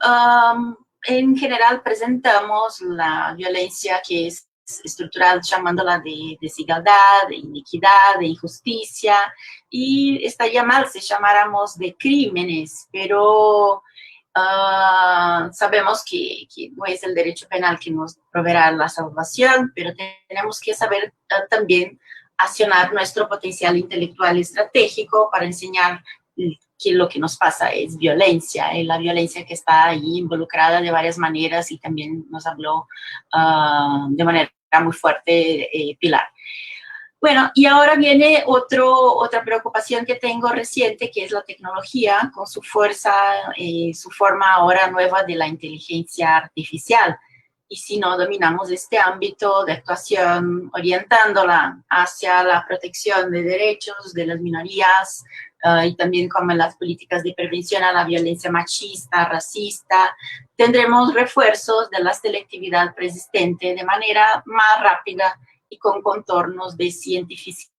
en general presentamos la violencia que es estructural, llamándola de desigualdad, de inequidad, de injusticia, y estaría mal si llamáramos de crímenes, pero sabemos que no es el derecho penal que nos proveerá la salvación, pero tenemos que saber también accionar nuestro potencial intelectual estratégico para enseñar que lo que nos pasa es violencia, la violencia que está ahí involucrada de varias maneras, y también nos habló de manera muy fuerte Pilar. Bueno, y ahora viene otra preocupación que tengo reciente, que es la tecnología, con su fuerza, su forma ahora nueva de la inteligencia artificial. y si no dominamos este ámbito de actuación, orientándola hacia la protección de derechos de las minorías, y también como las políticas de prevención a la violencia machista, racista, tendremos refuerzos de la selectividad persistente de manera más rápida y con contornos de cientificidad.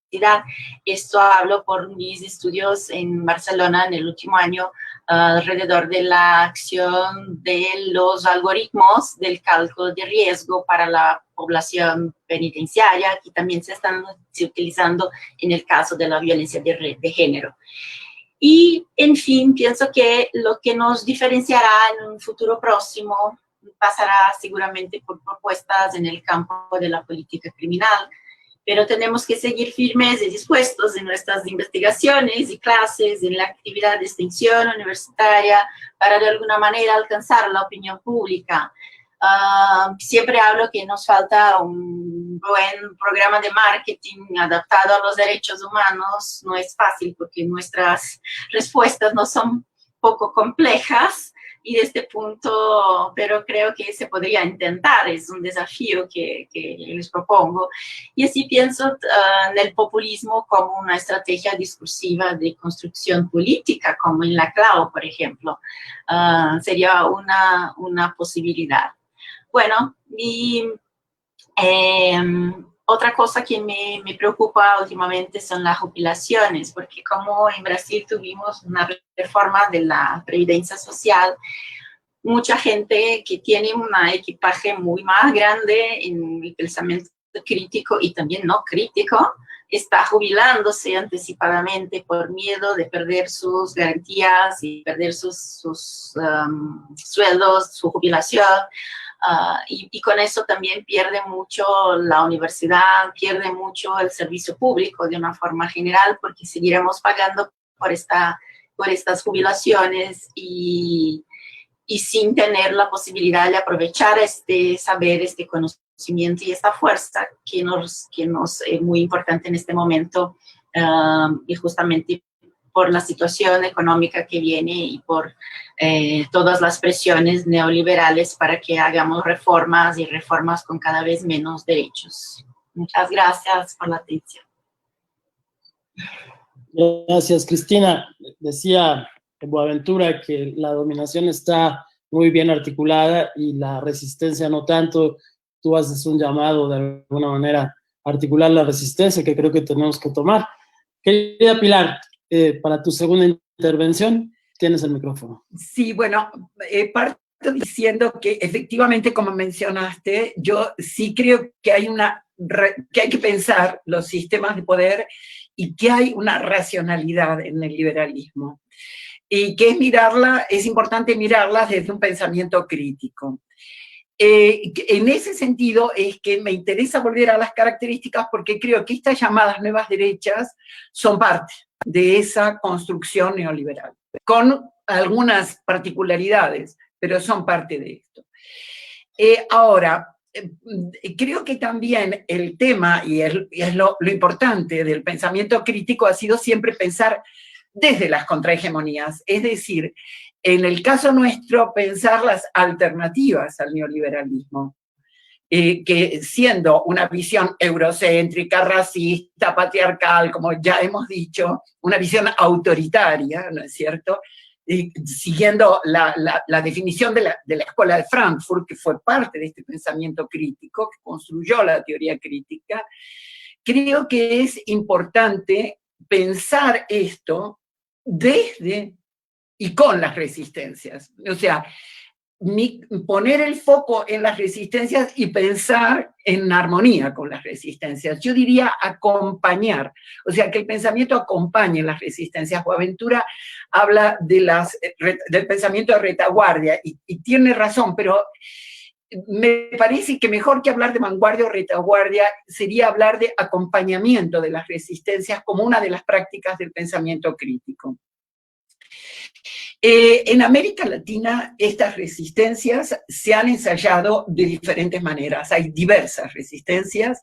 Esto hablo por mis estudios en Barcelona en el último año, alrededor de la acción de los algoritmos del cálculo de riesgo para la población penitenciaria, que también se están utilizando en el caso de la violencia de género. Y, en fin, pienso que lo que nos diferenciará en un futuro próximo pasará seguramente por propuestas en el campo de la política criminal, pero tenemos que seguir firmes y dispuestos en nuestras investigaciones y clases, en la actividad de extensión universitaria, para de alguna manera alcanzar la opinión pública. Siempre hablo que nos falta un buen programa de marketing adaptado a los derechos humanos. No es fácil porque nuestras respuestas no son poco complejas, y de este punto, pero creo que se podría intentar, es un desafío que les propongo. Y así pienso en el populismo como una estrategia discursiva de construcción política, como en la CLAO, por ejemplo. Sería una posibilidad. Bueno, y otra cosa que me preocupa últimamente son las jubilaciones, porque como en Brasil tuvimos una reforma de la previdencia social, mucha gente que tiene un equipaje muy más grande en el pensamiento crítico y también no crítico, está jubilándose anticipadamente por miedo de perder sus garantías y perder sus sueldos, su jubilación. Y con eso también pierde mucho la universidad, pierde mucho el servicio público de una forma general, porque seguiremos pagando por estas jubilaciones y sin tener la posibilidad de aprovechar este saber, este conocimiento y esta fuerza que nos es muy importante en este momento, y justamente por la situación económica que viene y por todas las presiones neoliberales para que hagamos reformas con cada vez menos derechos. Muchas gracias por la atención. Gracias, Cristina. Decía Boaventura que la dominación está muy bien articulada y la resistencia no tanto. Tú haces un llamado de alguna manera a articular la resistencia que creo que tenemos que tomar. Querida Pilar, para tu segunda intervención, tienes el micrófono. Sí, bueno, parto diciendo que efectivamente, como mencionaste, yo sí creo que hay que pensar los sistemas de poder y que hay una racionalidad en el liberalismo. Y que es importante mirarlas desde un pensamiento crítico. En ese sentido es que me interesa volver a las características porque creo que estas llamadas nuevas derechas son parte de esa construcción neoliberal, con algunas particularidades, pero son parte de esto. Ahora, creo que también el tema, y es lo importante del pensamiento crítico, ha sido siempre pensar desde las contrahegemonías, es decir, en el caso nuestro, pensar las alternativas al neoliberalismo, que siendo una visión eurocéntrica, racista, patriarcal, como ya hemos dicho, una visión autoritaria, ¿no es cierto?, siguiendo la definición de la Escuela de Frankfurt, que fue parte de este pensamiento crítico, que construyó la teoría crítica, creo que es importante pensar esto desde y con las resistencias. O sea, poner el foco en las resistencias y pensar en armonía con las resistencias. Yo diría acompañar, o sea, que el pensamiento acompañe las resistencias. Boaventura habla del pensamiento de retaguardia y tiene razón, pero me parece que mejor que hablar de vanguardia o retaguardia sería hablar de acompañamiento de las resistencias como una de las prácticas del pensamiento crítico. En América Latina estas resistencias se han ensayado de diferentes maneras. Hay diversas resistencias,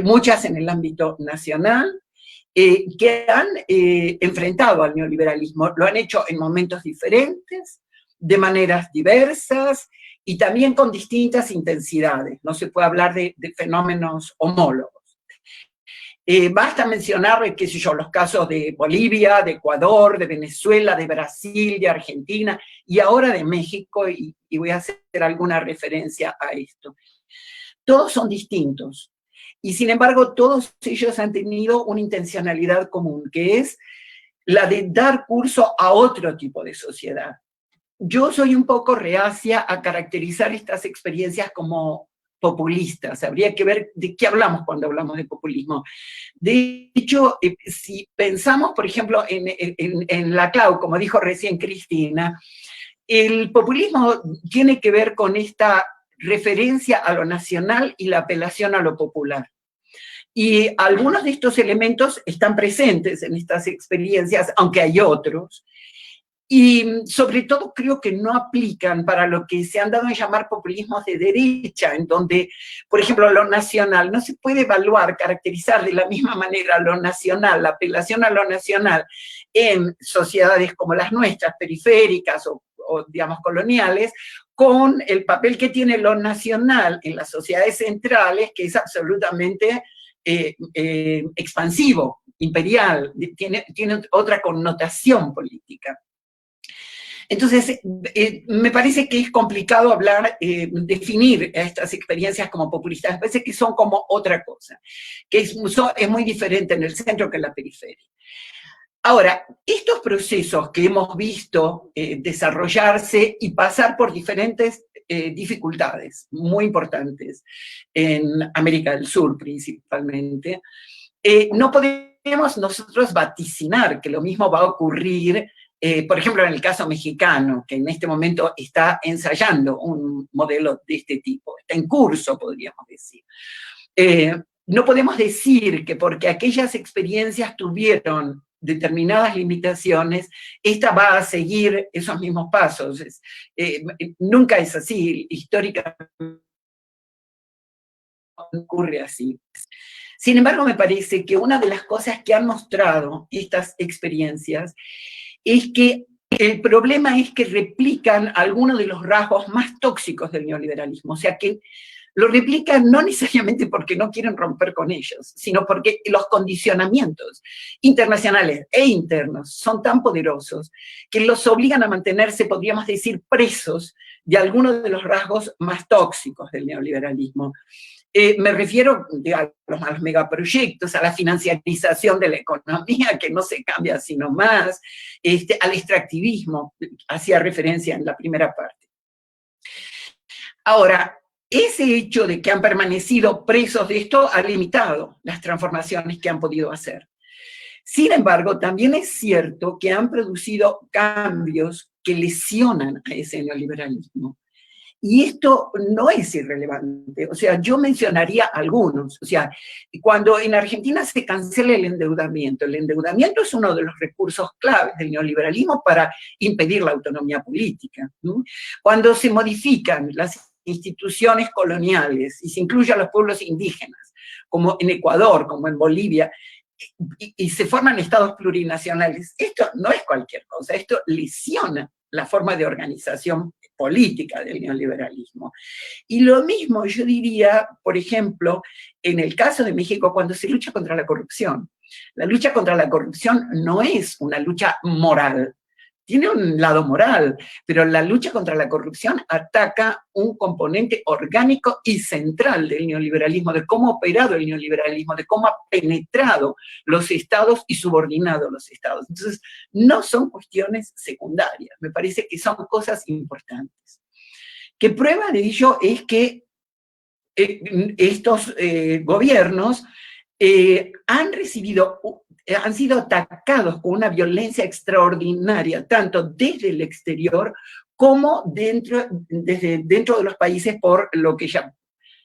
muchas en el ámbito nacional, que han enfrentado al neoliberalismo. Lo han hecho en momentos diferentes, de maneras diversas, y también con distintas intensidades. No se puede hablar de fenómenos homólogos. Basta mencionar, qué sé yo, los casos de Bolivia, de Ecuador, de Venezuela, de Brasil, de Argentina y ahora de México, y voy a hacer alguna referencia a esto. Todos son distintos, y sin embargo todos ellos han tenido una intencionalidad común, que es la de dar curso a otro tipo de sociedad. Yo soy un poco reacia a caracterizar estas experiencias como populistas. Habría que ver de qué hablamos cuando hablamos de populismo. De hecho, si pensamos, por ejemplo, en la CLAU, como dijo recién Cristina, el populismo tiene que ver con esta referencia a lo nacional y la apelación a lo popular. Y algunos de estos elementos están presentes en estas experiencias, aunque hay otros. Y sobre todo creo que no aplican para lo que se han dado a llamar populismos de derecha, en donde, por ejemplo, lo nacional no se puede evaluar, caracterizar de la misma manera lo nacional, la apelación a lo nacional en sociedades como las nuestras, periféricas o digamos coloniales, con el papel que tiene lo nacional en las sociedades centrales, que es absolutamente expansivo, imperial, tiene otra connotación política. Entonces, me parece que es complicado hablar, definir a estas experiencias como populistas. Me parece que son como otra cosa, que es muy diferente en el centro que en la periferia. Ahora, estos procesos que hemos visto desarrollarse y pasar por diferentes dificultades muy importantes en América del Sur principalmente, no podemos nosotros vaticinar que lo mismo va a ocurrir, por ejemplo, en el caso mexicano, que en este momento está ensayando un modelo de este tipo, está en curso, podríamos decir. No podemos decir que porque aquellas experiencias tuvieron determinadas limitaciones, esta va a seguir esos mismos pasos. Nunca es así, históricamente ocurre así. Sin embargo, me parece que una de las cosas que han mostrado estas experiencias es que el problema es que replican algunos de los rasgos más tóxicos del neoliberalismo, o sea que lo replican no necesariamente porque no quieren romper con ellos, sino porque los condicionamientos internacionales e internos son tan poderosos que los obligan a mantenerse, podríamos decir, presos de algunos de los rasgos más tóxicos del neoliberalismo. Me refiero a los megaproyectos, a la financiarización de la economía, que no se cambia sino más, al extractivismo, hacía referencia en la primera parte. Ahora, ese hecho de que han permanecido presos de esto ha limitado las transformaciones que han podido hacer. Sin embargo, también es cierto que han producido cambios que lesionan a ese neoliberalismo. Y esto no es irrelevante, o sea, yo mencionaría algunos. O sea, cuando en Argentina se cancela el endeudamiento es uno de los recursos claves del neoliberalismo para impedir la autonomía política, ¿no? Cuando se modifican las instituciones coloniales y se incluyen a los pueblos indígenas, como en Ecuador, como en Bolivia, y se forman estados plurinacionales, esto no es cualquier cosa, esto lesiona la forma de organización política del neoliberalismo. Y lo mismo yo diría, por ejemplo, en el caso de México, cuando se lucha contra la corrupción. La lucha contra la corrupción no es una lucha moral, tiene un lado moral, pero la lucha contra la corrupción ataca un componente orgánico y central del neoliberalismo, de cómo ha operado el neoliberalismo, de cómo ha penetrado los estados y subordinado los estados. Entonces, no son cuestiones secundarias, me parece que son cosas importantes. Que prueba de ello es que estos gobiernos han sido atacados con una violencia extraordinaria, tanto desde el exterior como dentro de los países por lo que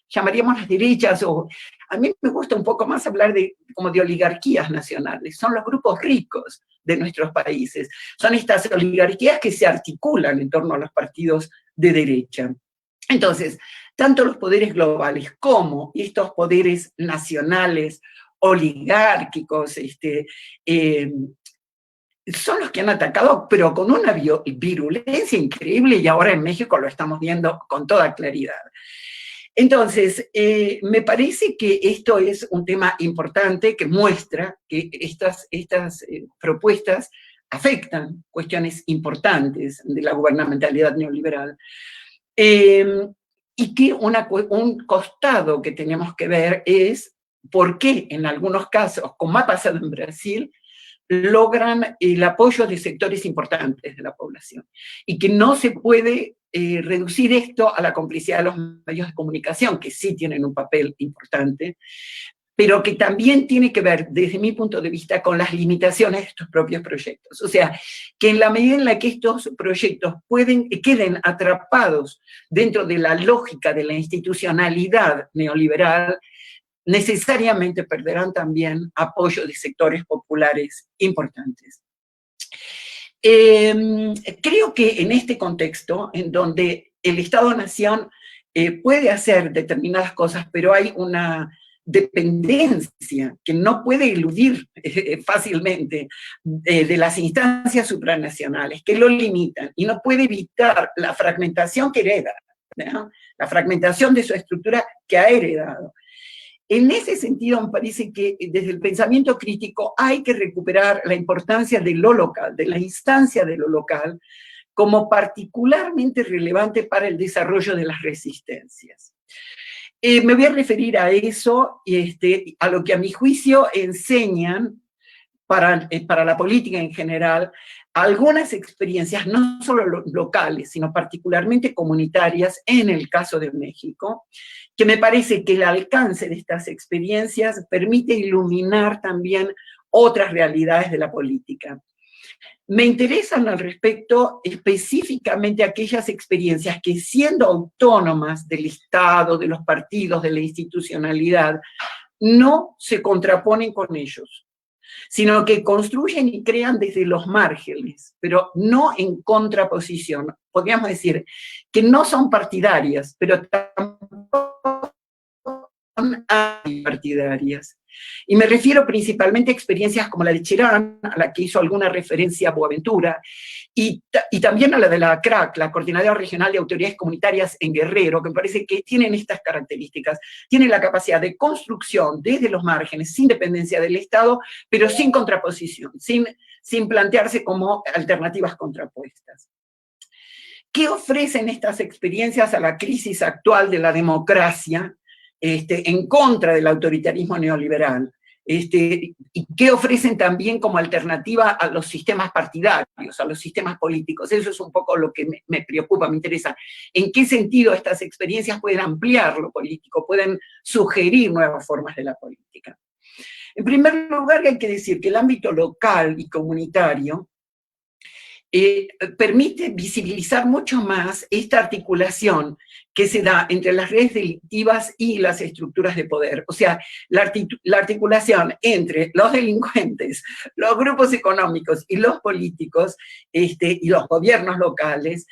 llamaríamos las derechas, o a mí me gusta un poco más hablar como de oligarquías nacionales. Son los grupos ricos de nuestros países. Son estas oligarquías que se articulan en torno a los partidos de derecha. Entonces, tanto los poderes globales como estos poderes nacionales oligárquicos, son los que han atacado, pero con una virulencia increíble, y ahora en México lo estamos viendo con toda claridad. Entonces, me parece que esto es un tema importante que muestra que estas propuestas afectan cuestiones importantes de la gubernamentalidad neoliberal, y que un costado que tenemos que ver es por qué en algunos casos, como ha pasado en Brasil, logran el apoyo de sectores importantes de la población, y que no se puede reducir esto a la complicidad de los medios de comunicación, que sí tienen un papel importante, pero que también tiene que ver, desde mi punto de vista, con las limitaciones de estos propios proyectos. O sea, que en la medida en la que estos proyectos queden atrapados dentro de la lógica de la institucionalidad neoliberal, necesariamente perderán también apoyo de sectores populares importantes. Creo que en este contexto, en donde el Estado-Nación puede hacer determinadas cosas, pero hay una dependencia que no puede eludir fácilmente de las instancias supranacionales, que lo limitan, y no puede evitar la fragmentación que hereda, ¿no? La fragmentación de su estructura que ha heredado. En ese sentido, me parece que desde el pensamiento crítico hay que recuperar la importancia de lo local, de la instancia de lo local, como particularmente relevante para el desarrollo de las resistencias. Me voy a referir a eso, a lo que a mi juicio enseñan para la política en general, algunas experiencias, no solo locales, sino particularmente comunitarias, en el caso de México, que me parece que el alcance de estas experiencias permite iluminar también otras realidades de la política. Me interesan al respecto específicamente aquellas experiencias que, siendo autónomas del Estado, de los partidos, de la institucionalidad, no se contraponen con ellos, sino que construyen y crean desde los márgenes, pero no en contraposición. Podríamos decir que no son partidarias, pero tampoco son antipartidarias. Y me refiero principalmente a experiencias como la de Cherán, a la que hizo alguna referencia Boaventura, y también a la de la CRAC, la Coordinadora Regional de Autoridades Comunitarias en Guerrero, que me parece que tienen estas características. Tienen la capacidad de construcción desde los márgenes, sin dependencia del Estado, pero sin contraposición, sin plantearse como alternativas contrapuestas. ¿Qué ofrecen estas experiencias a la crisis actual de la democracia en contra del autoritarismo neoliberal? ¿Y qué ofrecen también como alternativa a los sistemas partidarios, a los sistemas políticos? Eso es un poco lo que me preocupa, me interesa. ¿En qué sentido estas experiencias pueden ampliar lo político, pueden sugerir nuevas formas de la política? En primer lugar, hay que decir que el ámbito local y comunitario permite visibilizar mucho más esta articulación que se da entre las redes delictivas y las estructuras de poder. O sea, la articulación entre los delincuentes, los grupos económicos y los políticos y los gobiernos locales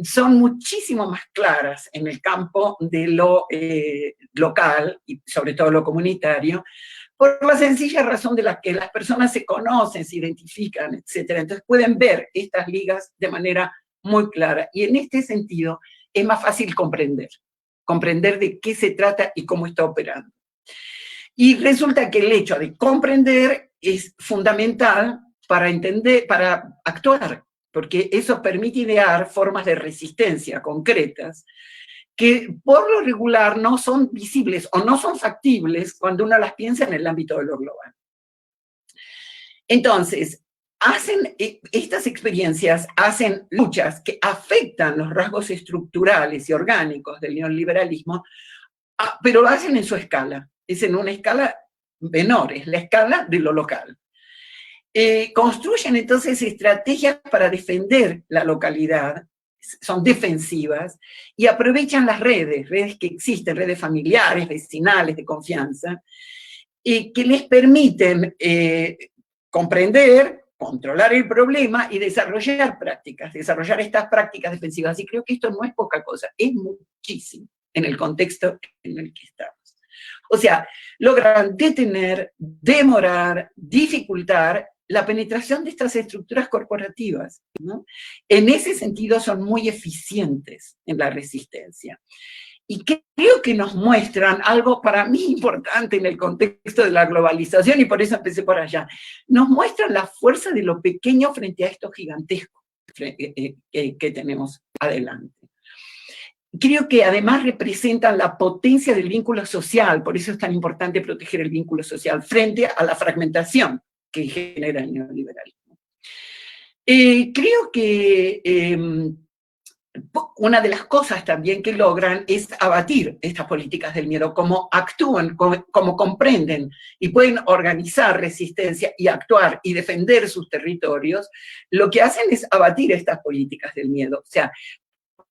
son muchísimo más claras en el campo de lo local y sobre todo lo comunitario, por la sencilla razón de la que las personas se conocen, se identifican, etc. Entonces pueden ver estas ligas de manera muy clara. Y en este sentido es más fácil comprender de qué se trata y cómo está operando. Y resulta que el hecho de comprender es fundamental para entender, para actuar, porque eso permite idear formas de resistencia concretas que por lo regular no son visibles o no son factibles cuando uno las piensa en el ámbito de lo global. Entonces, estas experiencias hacen luchas que afectan los rasgos estructurales y orgánicos del neoliberalismo, pero lo hacen en su escala, es en una escala menor, es la escala de lo local. Construyen entonces estrategias para defender la localidad, son defensivas, y aprovechan las redes que existen, redes familiares, vecinales, de confianza, que les permiten comprender, controlar el problema y desarrollar estas prácticas defensivas. Y creo que esto no es poca cosa, es muchísimo en el contexto en el que estamos. O sea, logran detener, demorar, dificultar la penetración de estas estructuras corporativas, ¿no? En ese sentido son muy eficientes en la resistencia. Y creo que nos muestran algo para mí importante en el contexto de la globalización, y por eso empecé por allá. Nos muestran la fuerza de lo pequeño frente a esto gigantesco que tenemos adelante. Creo que además representan la potencia del vínculo social, por eso es tan importante proteger el vínculo social frente a la fragmentación que genera el neoliberalismo. Creo que una de las cosas también que logran es abatir estas políticas del miedo, cómo actúan, cómo comprenden y pueden organizar resistencia y actuar y defender sus territorios. Lo que hacen es abatir estas políticas del miedo, o sea,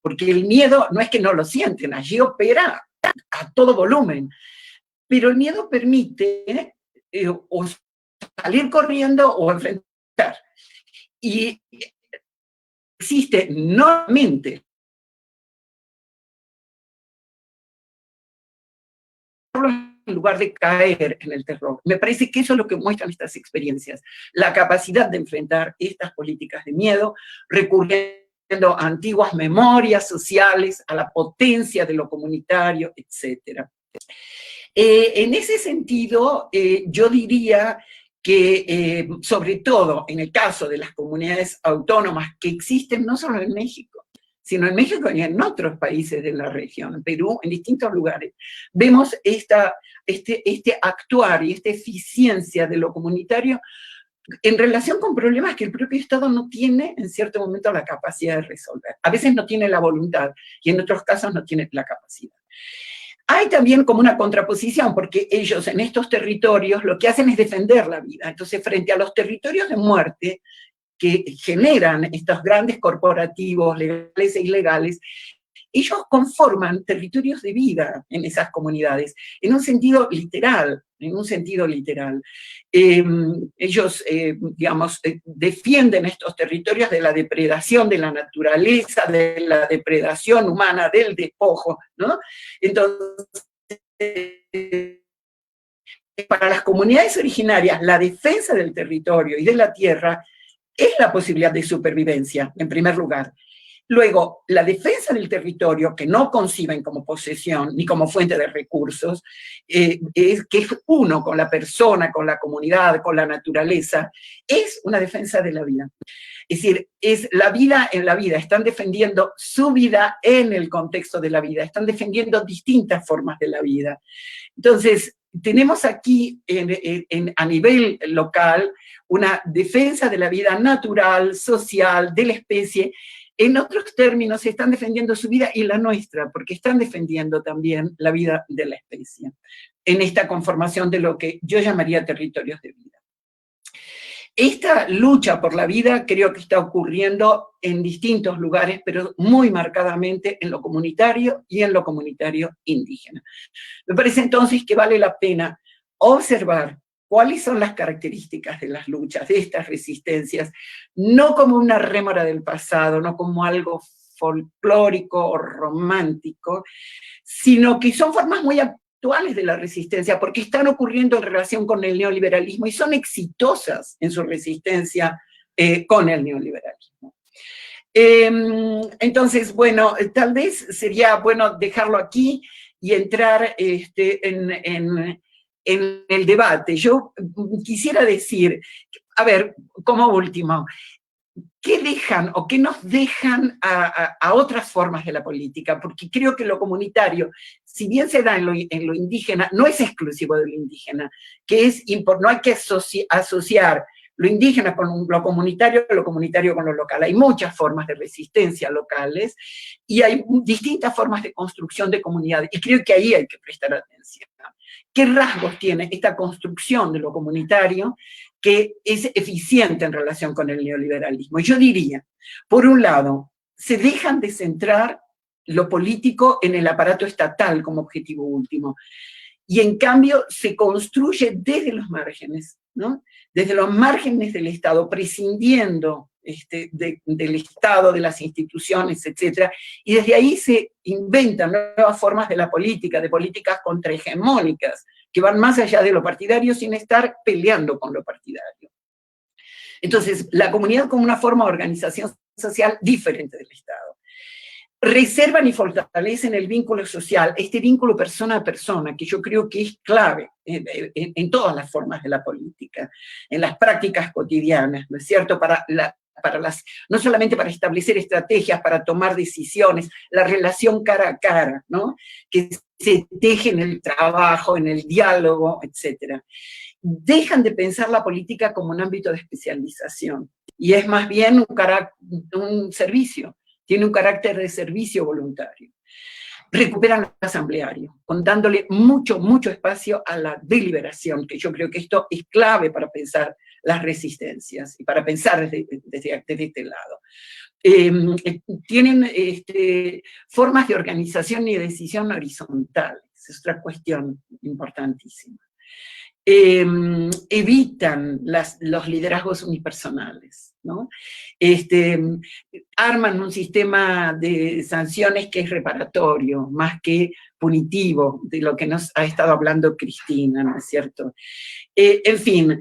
porque el miedo no es que no lo sienten, allí opera a todo volumen, pero el miedo permite o salir corriendo o enfrentar. Y existe normalmente en lugar de caer en el terror. Me parece que eso es lo que muestran estas experiencias, la capacidad de enfrentar estas políticas de miedo, recurriendo a antiguas memorias sociales, a la potencia de lo comunitario, etc. En ese sentido, yo diría que, sobre todo en el caso de las comunidades autónomas que existen no solo en México, sino en México y en otros países de la región, en Perú, en distintos lugares, vemos este actuar y esta eficiencia de lo comunitario en relación con problemas que el propio Estado no tiene en cierto momento la capacidad de resolver. A veces no tiene la voluntad y en otros casos no tiene la capacidad. Hay también como una contraposición, porque ellos en estos territorios lo que hacen es defender la vida. Entonces, frente a los territorios de muerte que generan estos grandes corporativos legales e ilegales, ellos conforman territorios de vida en esas comunidades, en un sentido literal, ellos, digamos, defienden estos territorios de la depredación de la naturaleza, de la depredación humana, del despojo, ¿no? Entonces, para las comunidades originarias, la defensa del territorio y de la tierra es la posibilidad de supervivencia, en primer lugar. Luego, la defensa del territorio, que no conciben como posesión ni como fuente de recursos, que es uno con la persona, con la comunidad, con la naturaleza, es una defensa de la vida. Es decir, es la vida en la vida, están defendiendo su vida en el contexto de la vida, están defendiendo distintas formas de la vida. Entonces, tenemos aquí a nivel local una defensa de la vida natural, social, de la especie. En otros términos, están defendiendo su vida y la nuestra, porque están defendiendo también la vida de la especie, en esta conformación de lo que yo llamaría territorios de vida. Esta lucha por la vida creo que está ocurriendo en distintos lugares, pero muy marcadamente en lo comunitario y en lo comunitario indígena. Me parece entonces que vale la pena observar cuáles son las características de las luchas, de estas resistencias, no como una rémora del pasado, no como algo folclórico o romántico, sino que son formas muy actuales de la resistencia, porque están ocurriendo en relación con el neoliberalismo y son exitosas en su resistencia con el neoliberalismo. Entonces, bueno, tal vez sería bueno dejarlo aquí y entrar en el debate. Yo quisiera decir, a ver, como último, ¿qué dejan o qué nos dejan a otras formas de la política? Porque creo que lo comunitario, si bien se da en lo indígena, no es exclusivo de lo indígena, no hay que asociar lo indígena con lo comunitario con lo local. Hay muchas formas de resistencia locales y hay distintas formas de construcción de comunidades, y creo que ahí hay que prestar atención. ¿Qué rasgos tiene esta construcción de lo comunitario que es eficiente en relación con el neoliberalismo? Yo diría, por un lado, se dejan de centrar lo político en el aparato estatal como objetivo último, y en cambio se construye desde los márgenes, ¿no? Desde los márgenes del Estado, prescindiendo del Estado, de las instituciones, etc. Y desde ahí se inventan nuevas formas de la política, de políticas contrahegemónicas, que van más allá de lo partidario sin estar peleando con lo partidario. Entonces, la comunidad como una forma de organización social diferente del Estado. Reservan y fortalecen el vínculo social, este vínculo persona a persona, que yo creo que es clave en todas las formas de la política, en las prácticas cotidianas, ¿no es cierto? No solamente para establecer estrategias, para tomar decisiones, la relación cara a cara, ¿no? Que se teje en el trabajo, en el diálogo, etc. Dejan de pensar la política como un ámbito de especialización, y es más bien un servicio, tiene un carácter de servicio voluntario. Recuperan lo asambleario, dándole mucho espacio a la deliberación, que yo creo que esto es clave para pensar las resistencias y para pensar desde este lado. Tienen formas de organización y de decisión horizontales, es otra cuestión importantísima. Evitan los liderazgos unipersonales, ¿no? Arman un sistema de sanciones que es reparatorio, más que punitivo, de lo que nos ha estado hablando Cristina, ¿no es cierto? En fin,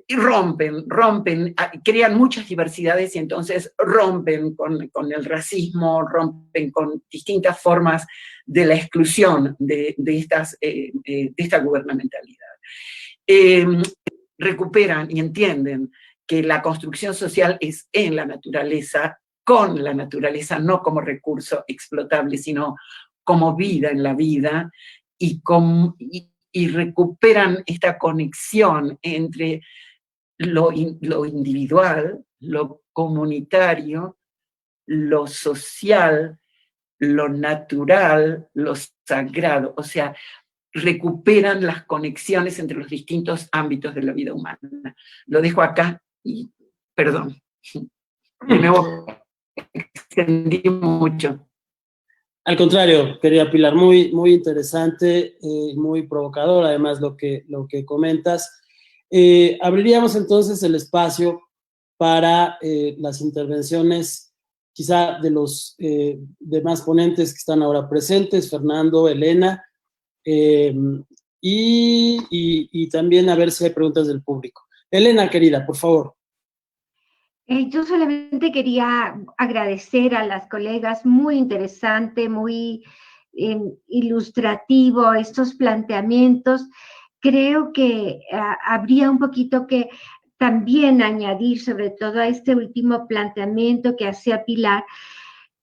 rompen, crean muchas diversidades y entonces rompen con el racismo, rompen con distintas formas de la exclusión de esta gubernamentalidad. Recuperan y entienden que la construcción social es en la naturaleza, con la naturaleza, no como recurso explotable, sino como vida en la vida, y recuperan esta conexión entre lo individual, lo comunitario, lo social, lo natural, lo sagrado, o sea, recuperan las conexiones entre los distintos ámbitos de la vida humana. Lo dejo acá y perdón. De nuevo, extendí mucho. Al contrario, querida Pilar, muy interesante, muy provocador, además, lo que comentas. Abriríamos entonces el espacio para las intervenciones, quizá de los demás ponentes que están ahora presentes, Fernando, Elena, y también a ver si hay preguntas del público. Elena, querida, por favor. Yo solamente quería agradecer a las colegas, muy interesante, muy ilustrativo estos planteamientos. Creo que habría un poquito que también añadir, sobre todo a este último planteamiento que hacía Pilar,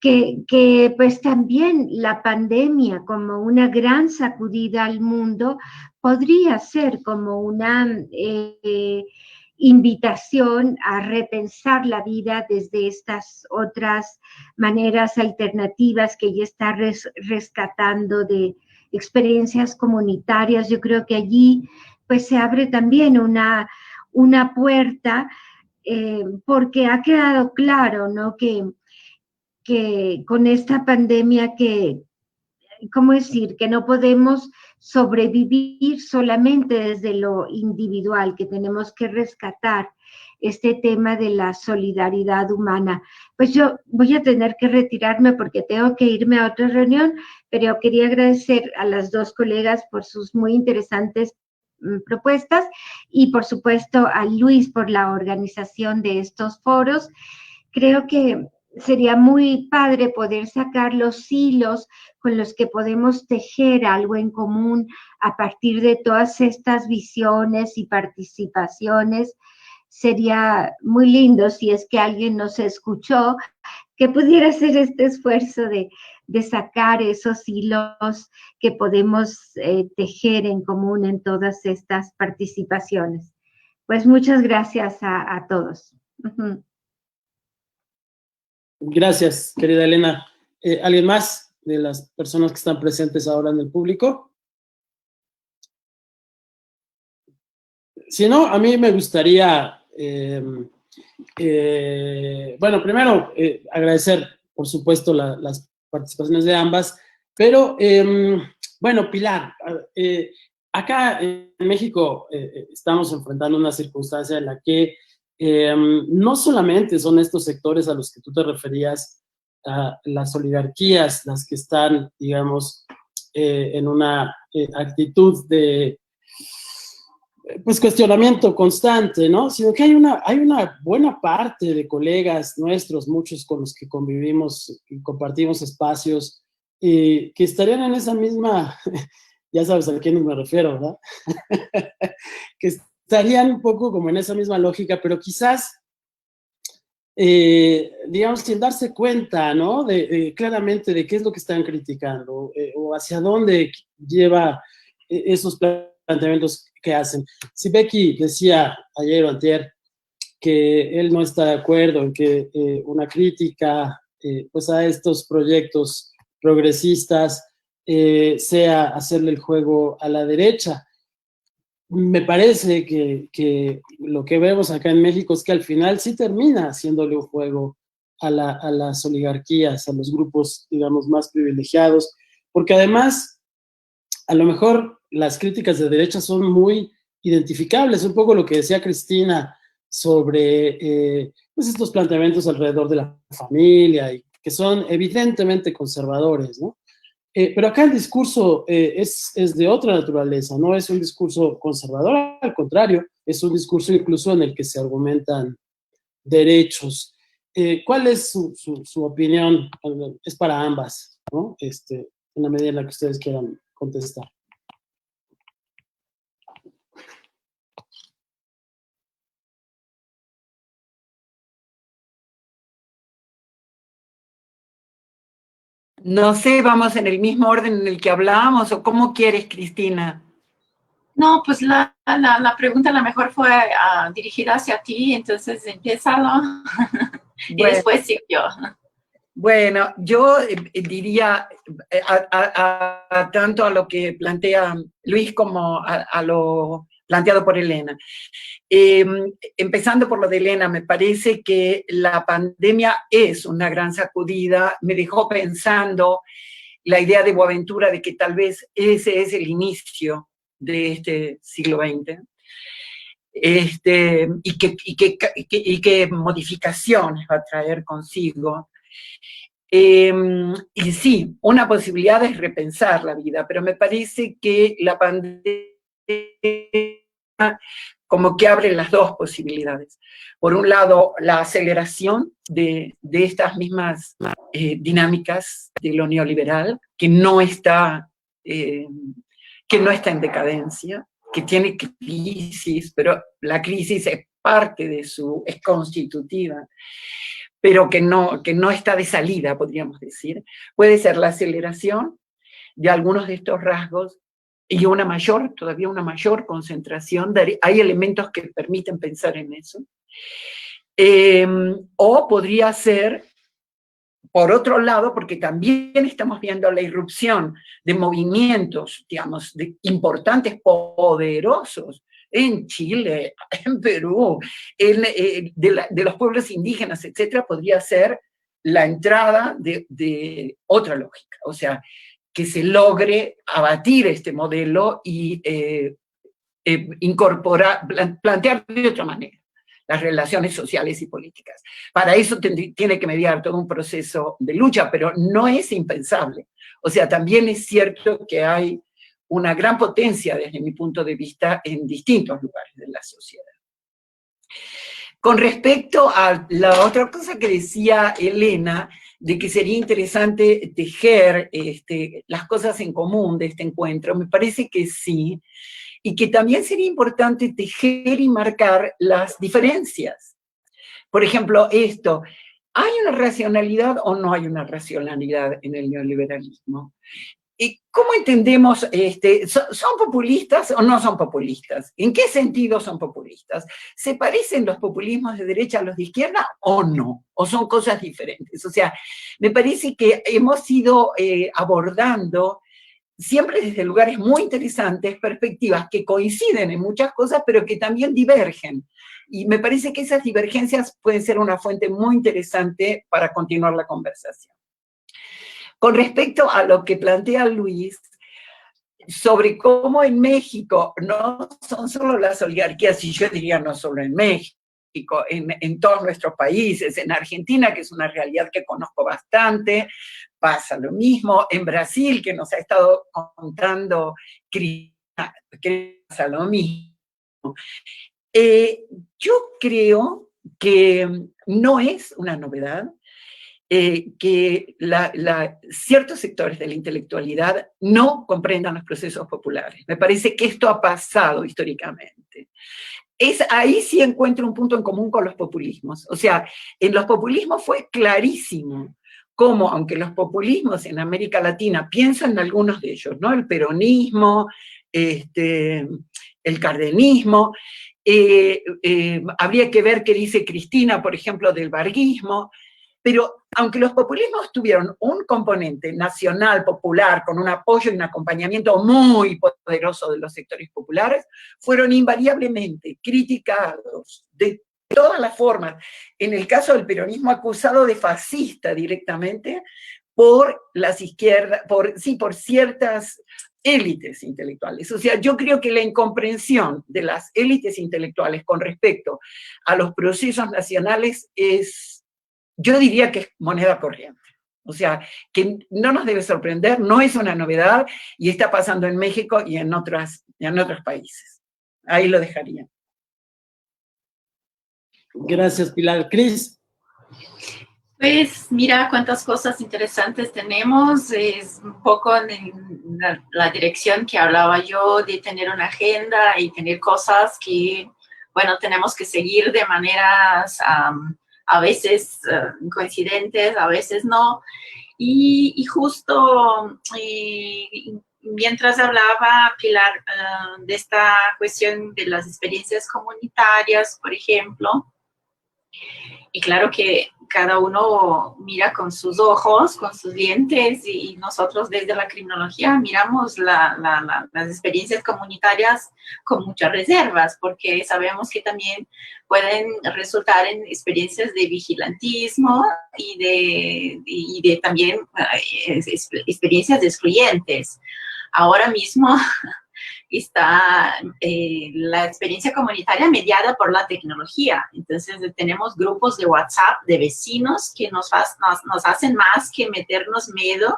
que pues también la pandemia como una gran sacudida al mundo podría ser como una invitación a repensar la vida desde estas otras maneras alternativas que ella está rescatando de experiencias comunitarias. Yo creo que allí pues se abre también una puerta, porque ha quedado claro, ¿no?, que con esta pandemia ¿cómo decir?, que no podemos sobrevivir solamente desde lo individual, que tenemos que rescatar este tema de la solidaridad humana. Pues yo voy a tener que retirarme porque tengo que irme a otra reunión, pero quería agradecer a las dos colegas por sus muy interesantes propuestas y por supuesto a Luis por la organización de estos foros. Creo que sería muy padre poder sacar los hilos con los que podemos tejer algo en común a partir de todas estas visiones y participaciones. Sería muy lindo, si es que alguien nos escuchó, que pudiera hacer este esfuerzo de sacar esos hilos que podemos tejer en común en todas estas participaciones. Pues muchas gracias a todos. Gracias, querida Elena. ¿Alguien más de las personas que están presentes ahora en el público? Si no, a mí me gustaría, bueno, primero agradecer, por supuesto, las participaciones de ambas, pero, bueno, Pilar, acá en México estamos enfrentando una circunstancia en la que no solamente son estos sectores a los que tú te referías, las oligarquías, las que están, digamos, en una actitud de pues cuestionamiento constante, ¿no? Sino que hay una buena parte de colegas nuestros, muchos con los que convivimos y compartimos espacios, que estarían en esa misma, ya sabes a quiénes me refiero, ¿verdad? Que estarían un poco como en esa misma lógica, pero quizás, digamos, sin darse cuenta, ¿no? Claramente de qué es lo que están criticando, o hacia dónde lleva esos planteamientos que hacen. Si Becky decía ayer o antier que él no está de acuerdo en que una crítica pues a estos proyectos progresistas sea hacerle el juego a la derecha. Me parece que lo que vemos acá en México es que al final sí termina haciéndole un juego a las oligarquías, a los grupos, digamos, más privilegiados, porque además, a lo mejor las críticas de derecha son muy identificables, un poco lo que decía Cristina sobre pues estos planteamientos alrededor de la familia, y que son evidentemente conservadores, ¿no? Pero acá el discurso es de otra naturaleza, no es un discurso conservador, al contrario, es un discurso incluso en el que se argumentan derechos. ¿Cuál es su opinión? Es para ambas, ¿no? En la medida en la que ustedes quieran contestar. No sé, vamos en el mismo orden en el que hablábamos, o ¿cómo quieres, Cristina? No, pues la pregunta a lo mejor fue dirigida hacia ti, entonces empiézalo y Bueno, después sigo yo. Bueno, yo diría tanto a lo que plantea Luis como a lo planteado por Elena. Empezando por lo de Elena, me parece que la pandemia es una gran sacudida, me dejó pensando la idea de Boaventura de que tal vez ese es el inicio de este siglo XX, y qué modificaciones va a traer consigo. Y sí, una posibilidad es repensar la vida, pero me parece que la pandemia como que abre las dos posibilidades. Por un lado, la aceleración de estas mismas dinámicas de lo neoliberal, que no está en decadencia, que tiene crisis, pero la crisis es parte de es constitutiva, pero que no está de salida, podríamos decir. Puede ser la aceleración de algunos de estos rasgos y todavía una mayor concentración. Hay elementos que permiten pensar en eso. O podría ser, por otro lado, porque también estamos viendo la irrupción de movimientos, digamos, importantes, poderosos, en Chile, en Perú, de los pueblos indígenas, etcétera, podría ser la entrada de otra lógica, o sea, que se logre abatir este modelo y plantear de otra manera las relaciones sociales y políticas. Para eso tiene que mediar todo un proceso de lucha, pero no es impensable. O sea, también es cierto que hay una gran potencia, desde mi punto de vista, en distintos lugares de la sociedad. Con respecto a la otra cosa que decía Elena, de que sería interesante tejer las cosas en común de este encuentro, me parece que sí, y que también sería importante tejer y marcar las diferencias. Por ejemplo, ¿hay una racionalidad o no hay una racionalidad en el neoliberalismo? ¿Y cómo entendemos, son populistas o no son populistas? ¿En qué sentido son populistas? ¿Se parecen los populismos de derecha a los de izquierda o no? ¿O son cosas diferentes? O sea, me parece que hemos ido abordando siempre desde lugares muy interesantes, perspectivas que coinciden en muchas cosas, pero que también divergen. Y me parece que esas divergencias pueden ser una fuente muy interesante para continuar la conversación. Con respecto a lo que plantea Luis, sobre cómo en México no son solo las oligarquías, y yo diría no solo en México, en todos nuestros países, en Argentina, que es una realidad que conozco bastante, pasa lo mismo, en Brasil, que nos ha estado contando, pasa lo mismo. Yo creo que no es una novedad que ciertos sectores de la intelectualidad no comprendan los procesos populares. Me parece que esto ha pasado históricamente. Ahí sí encuentro un punto en común con los populismos. O sea, en los populismos fue clarísimo cómo, aunque los populismos en América Latina piensan en algunos de ellos, ¿no? El peronismo, el cardenismo, habría que ver qué dice Cristina, por ejemplo, del varguismo, pero aunque los populismos tuvieron un componente nacional, popular, con un apoyo y un acompañamiento muy poderoso de los sectores populares, fueron invariablemente criticados de todas las formas. En el caso del peronismo, acusado de fascista directamente por las izquierdas, por ciertas élites intelectuales. O sea, yo creo que la incomprensión de las élites intelectuales con respecto a los procesos nacionales yo diría que es moneda corriente. O sea, que no nos debe sorprender, no es una novedad, y está pasando en México y en otros países. Ahí lo dejaría. Gracias, Pilar. Cris. Pues mira cuántas cosas interesantes tenemos, es un poco en la dirección que hablaba yo, de tener una agenda y tener cosas que, bueno, tenemos que seguir de maneras a veces coincidentes, a veces no. Y justo mientras hablaba Pilar de esta cuestión de las experiencias comunitarias, por ejemplo, y claro que cada uno mira con sus ojos, con sus dientes, y nosotros desde la criminología miramos las experiencias comunitarias con muchas reservas, porque sabemos que también pueden resultar en experiencias de vigilantismo y de también experiencias excluyentes. Ahora mismo está la experiencia comunitaria mediada por la tecnología. Entonces, tenemos grupos de WhatsApp de vecinos que nos hacen más que meternos miedo.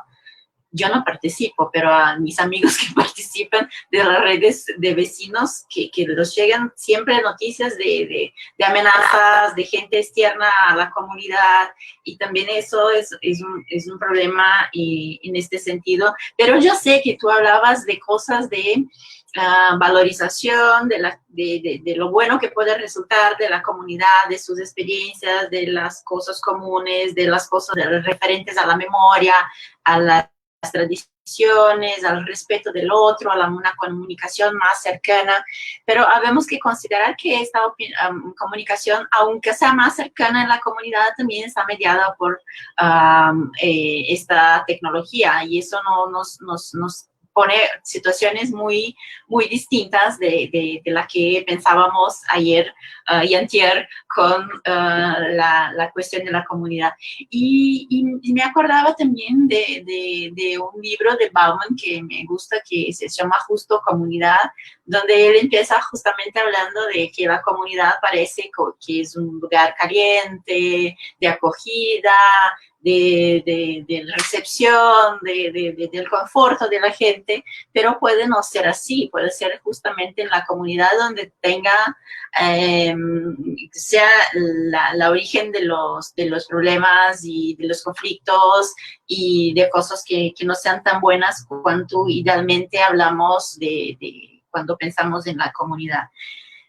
Yo no participo, pero a mis amigos que participan de las redes de vecinos, que les llegan siempre noticias de amenazas, de gente externa a la comunidad, y también eso es un problema en este sentido. Pero yo sé que tú hablabas de cosas de valorización, de lo bueno que puede resultar de la comunidad, de sus experiencias, de las cosas comunes, de las cosas referentes a la memoria, a las tradiciones, al respeto del otro, a una comunicación más cercana, pero habemos que considerar que esta comunicación, aunque sea más cercana en la comunidad, también está mediada por esta tecnología, y eso nos pone situaciones muy, muy distintas de la que pensábamos ayer y antier con la cuestión de la comunidad. Y me acordaba también de un libro de Bauman que me gusta, que se llama Justo Comunidad, donde él empieza justamente hablando de que la comunidad parece que es un lugar caliente, de acogida, de recepción, del conforto de la gente, pero puede no ser así, puede ser justamente en la comunidad donde sea la origen de los problemas y de los conflictos y de cosas que no sean tan buenas cuanto idealmente hablamos de cuando pensamos en la comunidad.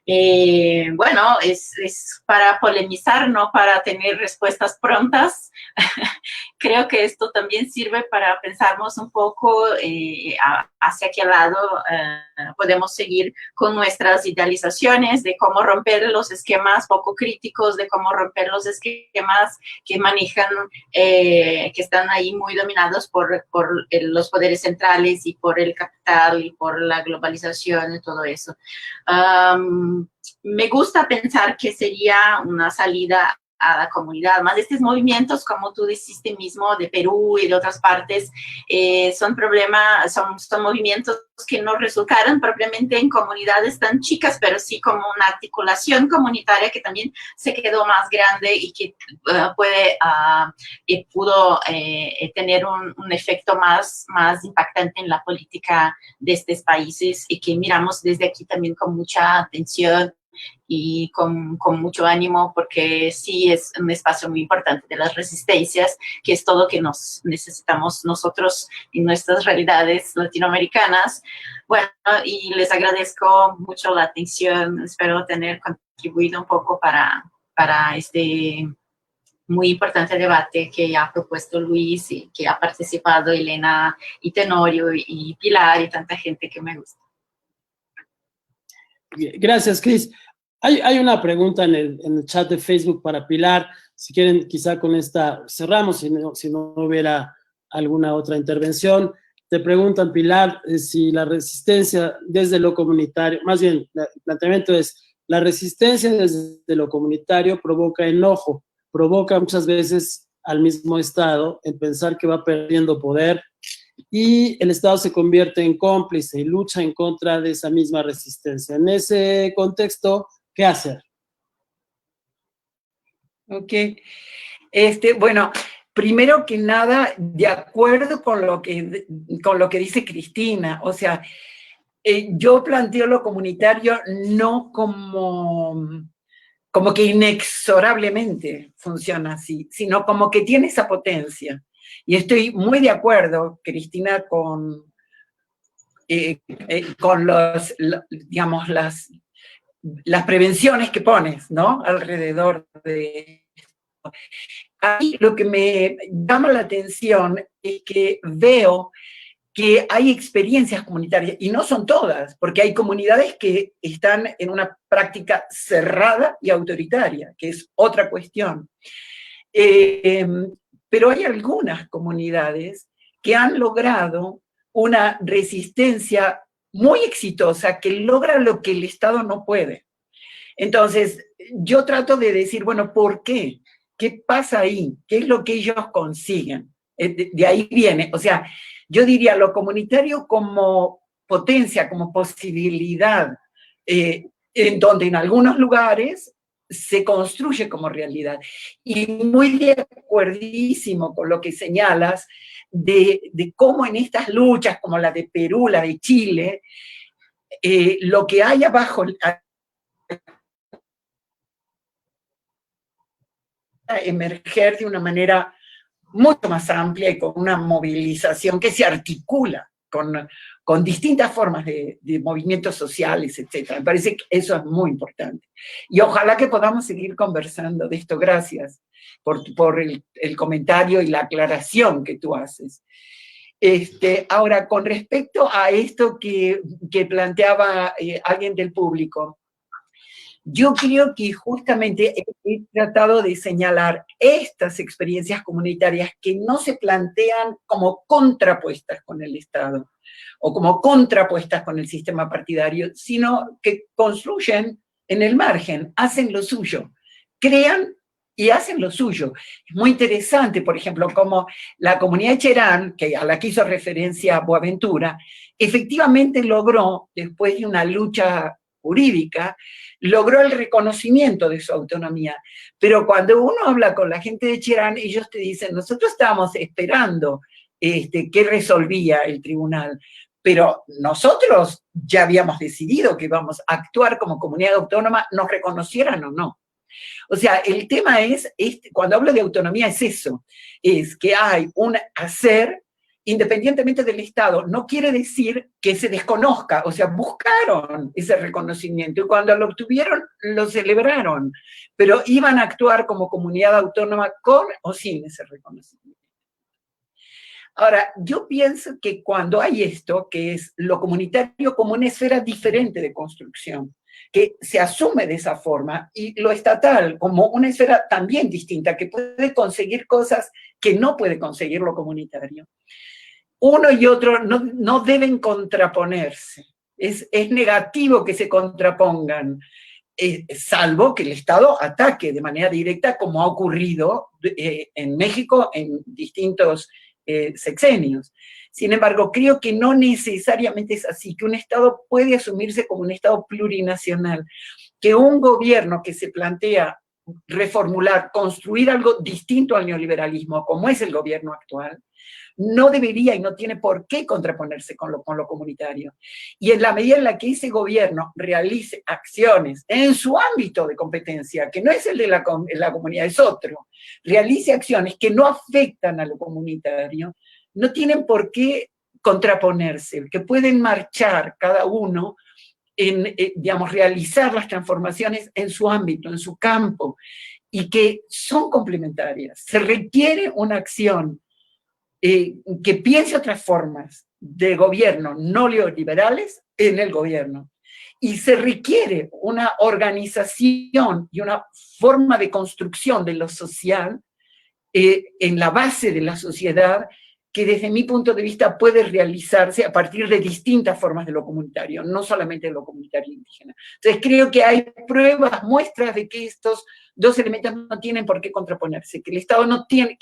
Bueno, es para polemizar, no para tener respuestas prontas. Creo que esto también sirve para pensarnos un poco hacia qué lado podemos seguir con nuestras idealizaciones de cómo romper los esquemas poco críticos, de cómo romper los esquemas que manejan, que están ahí muy dominados por los poderes centrales y por el capital y por la globalización y todo eso. Me gusta pensar que sería una salida a la comunidad. Más estos movimientos, como tú dijiste mismo, de Perú y de otras partes, son movimientos que no resultaron propiamente en comunidades tan chicas, pero sí como una articulación comunitaria que también se quedó más grande y que pudo tener un efecto más impactante en la política de estos países, y que miramos desde aquí también con mucha atención y con mucho ánimo, porque sí es un espacio muy importante de las resistencias, que es todo que nos necesitamos nosotros en nuestras realidades latinoamericanas. Bueno, y les agradezco mucho la atención, espero tener contribuido un poco para este muy importante debate que ha propuesto Luis y que ha participado Elena y Tenorio y Pilar y tanta gente que me gusta. Gracias, Cris. Hay una pregunta en el chat de Facebook para Pilar. Si quieren, quizá con esta cerramos, si no hubiera alguna otra intervención. Te preguntan, Pilar, si la resistencia desde lo comunitario, más bien, el planteamiento es, la resistencia desde lo comunitario provoca enojo, provoca muchas veces al mismo Estado en pensar que va perdiendo poder, y el Estado se convierte en cómplice y lucha en contra de esa misma resistencia. En ese contexto, ¿qué hacer? Ok. Bueno, primero que nada, de acuerdo con lo que dice Cristina, o sea, yo planteo lo comunitario no como que inexorablemente funciona así, sino como que tiene esa potencia. Y estoy muy de acuerdo, Cristina, con digamos, las prevenciones que pones, ¿no? Alrededor de esto. Ahí lo que me llama la atención es que veo que hay experiencias comunitarias, y no son todas, porque hay comunidades que están en una práctica cerrada y autoritaria, que es otra cuestión. Pero hay algunas comunidades que han logrado una resistencia muy exitosa, que logra lo que el Estado no puede. Entonces, yo trato de decir, bueno, ¿por qué? ¿Qué pasa ahí? ¿Qué es lo que ellos consiguen? De ahí viene, o sea, yo diría lo comunitario como potencia, como posibilidad, en donde en algunos lugares se construye como realidad. Y muy de acuerdísimo con lo que señalas de cómo en estas luchas, como la de Perú, la de Chile, lo que hay abajo emerger de una manera mucho más amplia y con una movilización que se articula con distintas formas de movimientos sociales, etc. Me parece que eso es muy importante. Y ojalá que podamos seguir conversando de esto. Gracias por el comentario y la aclaración que tú haces. Ahora, con respecto a esto que planteaba alguien del público, yo creo que justamente he tratado de señalar estas experiencias comunitarias que no se plantean como contrapuestas con el Estado o como contrapuestas con el sistema partidario, sino que construyen en el margen, hacen lo suyo, crean y hacen lo suyo. Es muy interesante, por ejemplo, como la comunidad de Cherán, a la que hizo referencia Boaventura, efectivamente logró, después de una lucha jurídica, logró el reconocimiento de su autonomía. Pero cuando uno habla con la gente de Cherán, ellos te dicen, nosotros estábamos esperando qué resolvía el tribunal, pero nosotros ya habíamos decidido que íbamos a actuar como comunidad autónoma, nos reconocieran o no. O sea, el tema es, cuando hablo de autonomía es eso, es que hay un hacer independientemente del Estado. No quiere decir que se desconozca, o sea, buscaron ese reconocimiento y cuando lo obtuvieron, lo celebraron, pero iban a actuar como comunidad autónoma con o sin ese reconocimiento. Ahora, yo pienso que cuando hay esto, que es lo comunitario como una esfera diferente de construcción, que se asume de esa forma, y lo estatal como una esfera también distinta, que puede conseguir cosas que no puede conseguir lo comunitario. Uno y otro no deben contraponerse. Es negativo que se contrapongan, salvo que el Estado ataque de manera directa, como ha ocurrido en México en distintos sexenios. Sin embargo, creo que no necesariamente es así, que un Estado puede asumirse como un Estado plurinacional, que un gobierno que se plantea reformular, construir algo distinto al neoliberalismo, como es el gobierno actual, no debería y no tiene por qué contraponerse con lo comunitario. Y en la medida en la que ese gobierno realice acciones en su ámbito de competencia, que no es el de la comunidad, es otro, realice acciones que no afectan a lo comunitario, no tienen por qué contraponerse, que pueden marchar cada uno en, digamos, realizar las transformaciones en su ámbito, en su campo, y que son complementarias. Se requiere una acción que piense otras formas de gobierno no neoliberales en el gobierno. Y se requiere una organización y una forma de construcción de lo social en la base de la sociedad que desde mi punto de vista puede realizarse a partir de distintas formas de lo comunitario, no solamente de lo comunitario indígena. Entonces creo que hay pruebas, muestras de que estos dos elementos no tienen por qué contraponerse, que el Estado no tiene,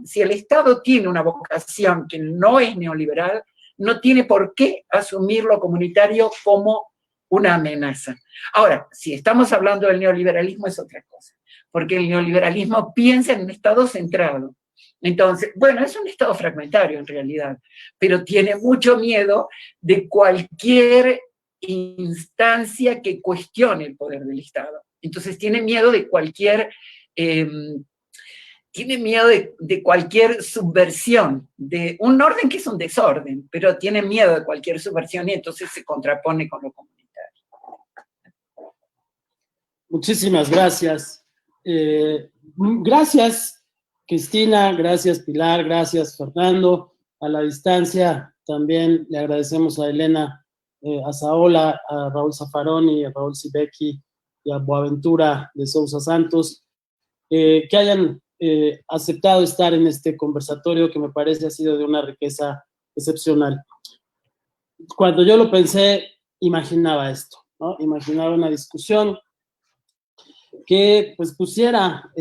si el Estado tiene una vocación que no es neoliberal, no tiene por qué asumir lo comunitario como una amenaza. Ahora, si estamos hablando del neoliberalismo es otra cosa, porque el neoliberalismo piensa en un Estado centrado. Entonces, bueno, es un Estado fragmentario en realidad, pero tiene mucho miedo de cualquier instancia que cuestione el poder del Estado. Entonces tiene miedo de cualquier, de cualquier subversión, de un orden que es un desorden, pero tiene miedo de cualquier subversión y entonces se contrapone con lo comunitario. Muchísimas gracias. Gracias, Cristina, gracias, Pilar, gracias, Fernando. A la distancia también le agradecemos a Elena Azaola, a Raúl Zaffaroni, a Raúl Sibeki y a Boaventura de Sousa Santos, que hayan aceptado estar en este conversatorio que me parece ha sido de una riqueza excepcional. Cuando yo lo pensé, imaginaba esto, ¿no? Imaginaba una discusión que pues pusiera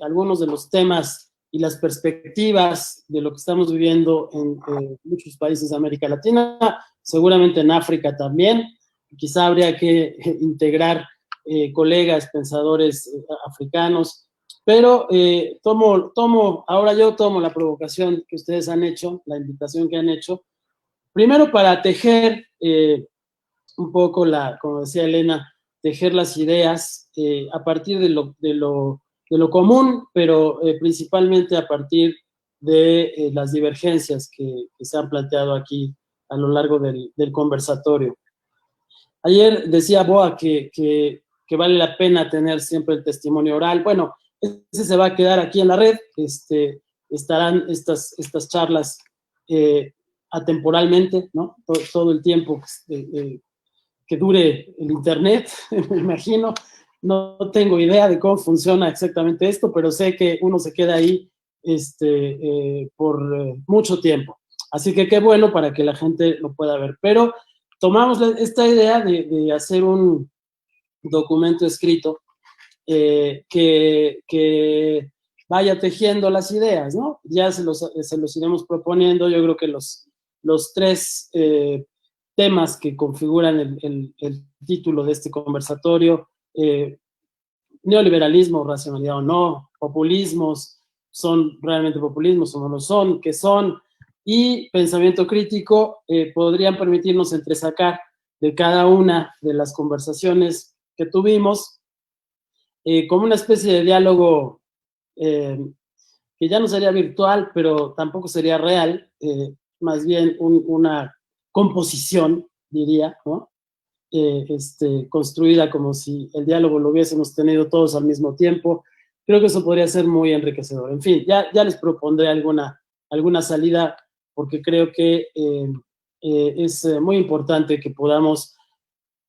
algunos de los temas y las perspectivas de lo que estamos viviendo en muchos países de América Latina, seguramente en África también. Quizá habría que integrar colegas, pensadores africanos, pero ahora yo tomo la provocación que ustedes han hecho, la invitación que han hecho, primero para tejer un poco, como decía Elena, tejer las ideas a partir de lo común, pero principalmente a partir de las divergencias que se han planteado aquí a lo largo del conversatorio. Ayer decía Boa que vale la pena tener siempre el testimonio oral. Bueno, ese se va a quedar aquí en la red. Estarán estas charlas atemporalmente, ¿no? Todo el tiempo que dure el internet, me imagino. No tengo idea de cómo funciona exactamente esto, pero sé que uno se queda ahí por mucho tiempo. Así que qué bueno para que la gente lo pueda ver. Pero tomamos esta idea de hacer un documento escrito que vaya tejiendo las ideas, ¿no? Ya se los iremos proponiendo. Yo creo que los tres temas que configuran el título de este conversatorio, neoliberalismo, racionalidad o no, populismos, son realmente populismos o no lo son, qué son, y pensamiento crítico, podrían permitirnos entresacar de cada una de las conversaciones que tuvimos como una especie de diálogo que ya no sería virtual, pero tampoco sería real, más bien una composición, diría, ¿no? Construida como si el diálogo lo hubiésemos tenido todos al mismo tiempo. Creo que eso podría ser muy enriquecedor. En fin, ya les propondré alguna salida, porque creo que es muy importante que podamos,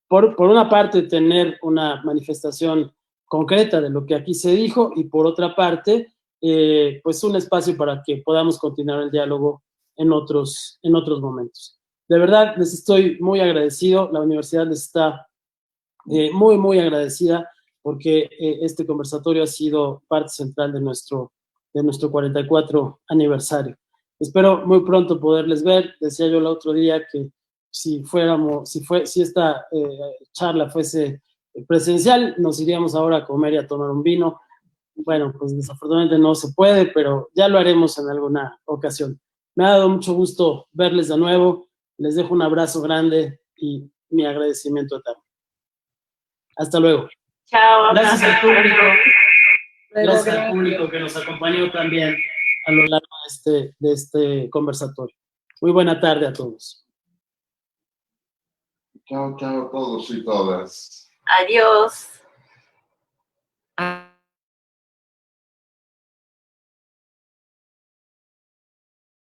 por una parte, tener una manifestación concreta de lo que aquí se dijo, y por otra parte, pues un espacio para que podamos continuar el diálogo en otros momentos. De verdad, les estoy muy agradecido. La universidad les está muy, muy agradecida porque este conversatorio ha sido parte central de nuestro 44 aniversario. Espero muy pronto poderles ver. Decía yo el otro día que si esta charla fuese presencial, nos iríamos ahora a comer y a tomar un vino. Bueno, pues desafortunadamente no se puede, pero ya lo haremos en alguna ocasión. Me ha dado mucho gusto verles de nuevo. Les dejo un abrazo grande y mi agradecimiento eterno. Hasta luego. Chao. Gracias al público. Gracias al público que nos acompañó también a lo largo de este conversatorio. Muy buena tarde a todos. Chao, chao a todos y todas. Adiós.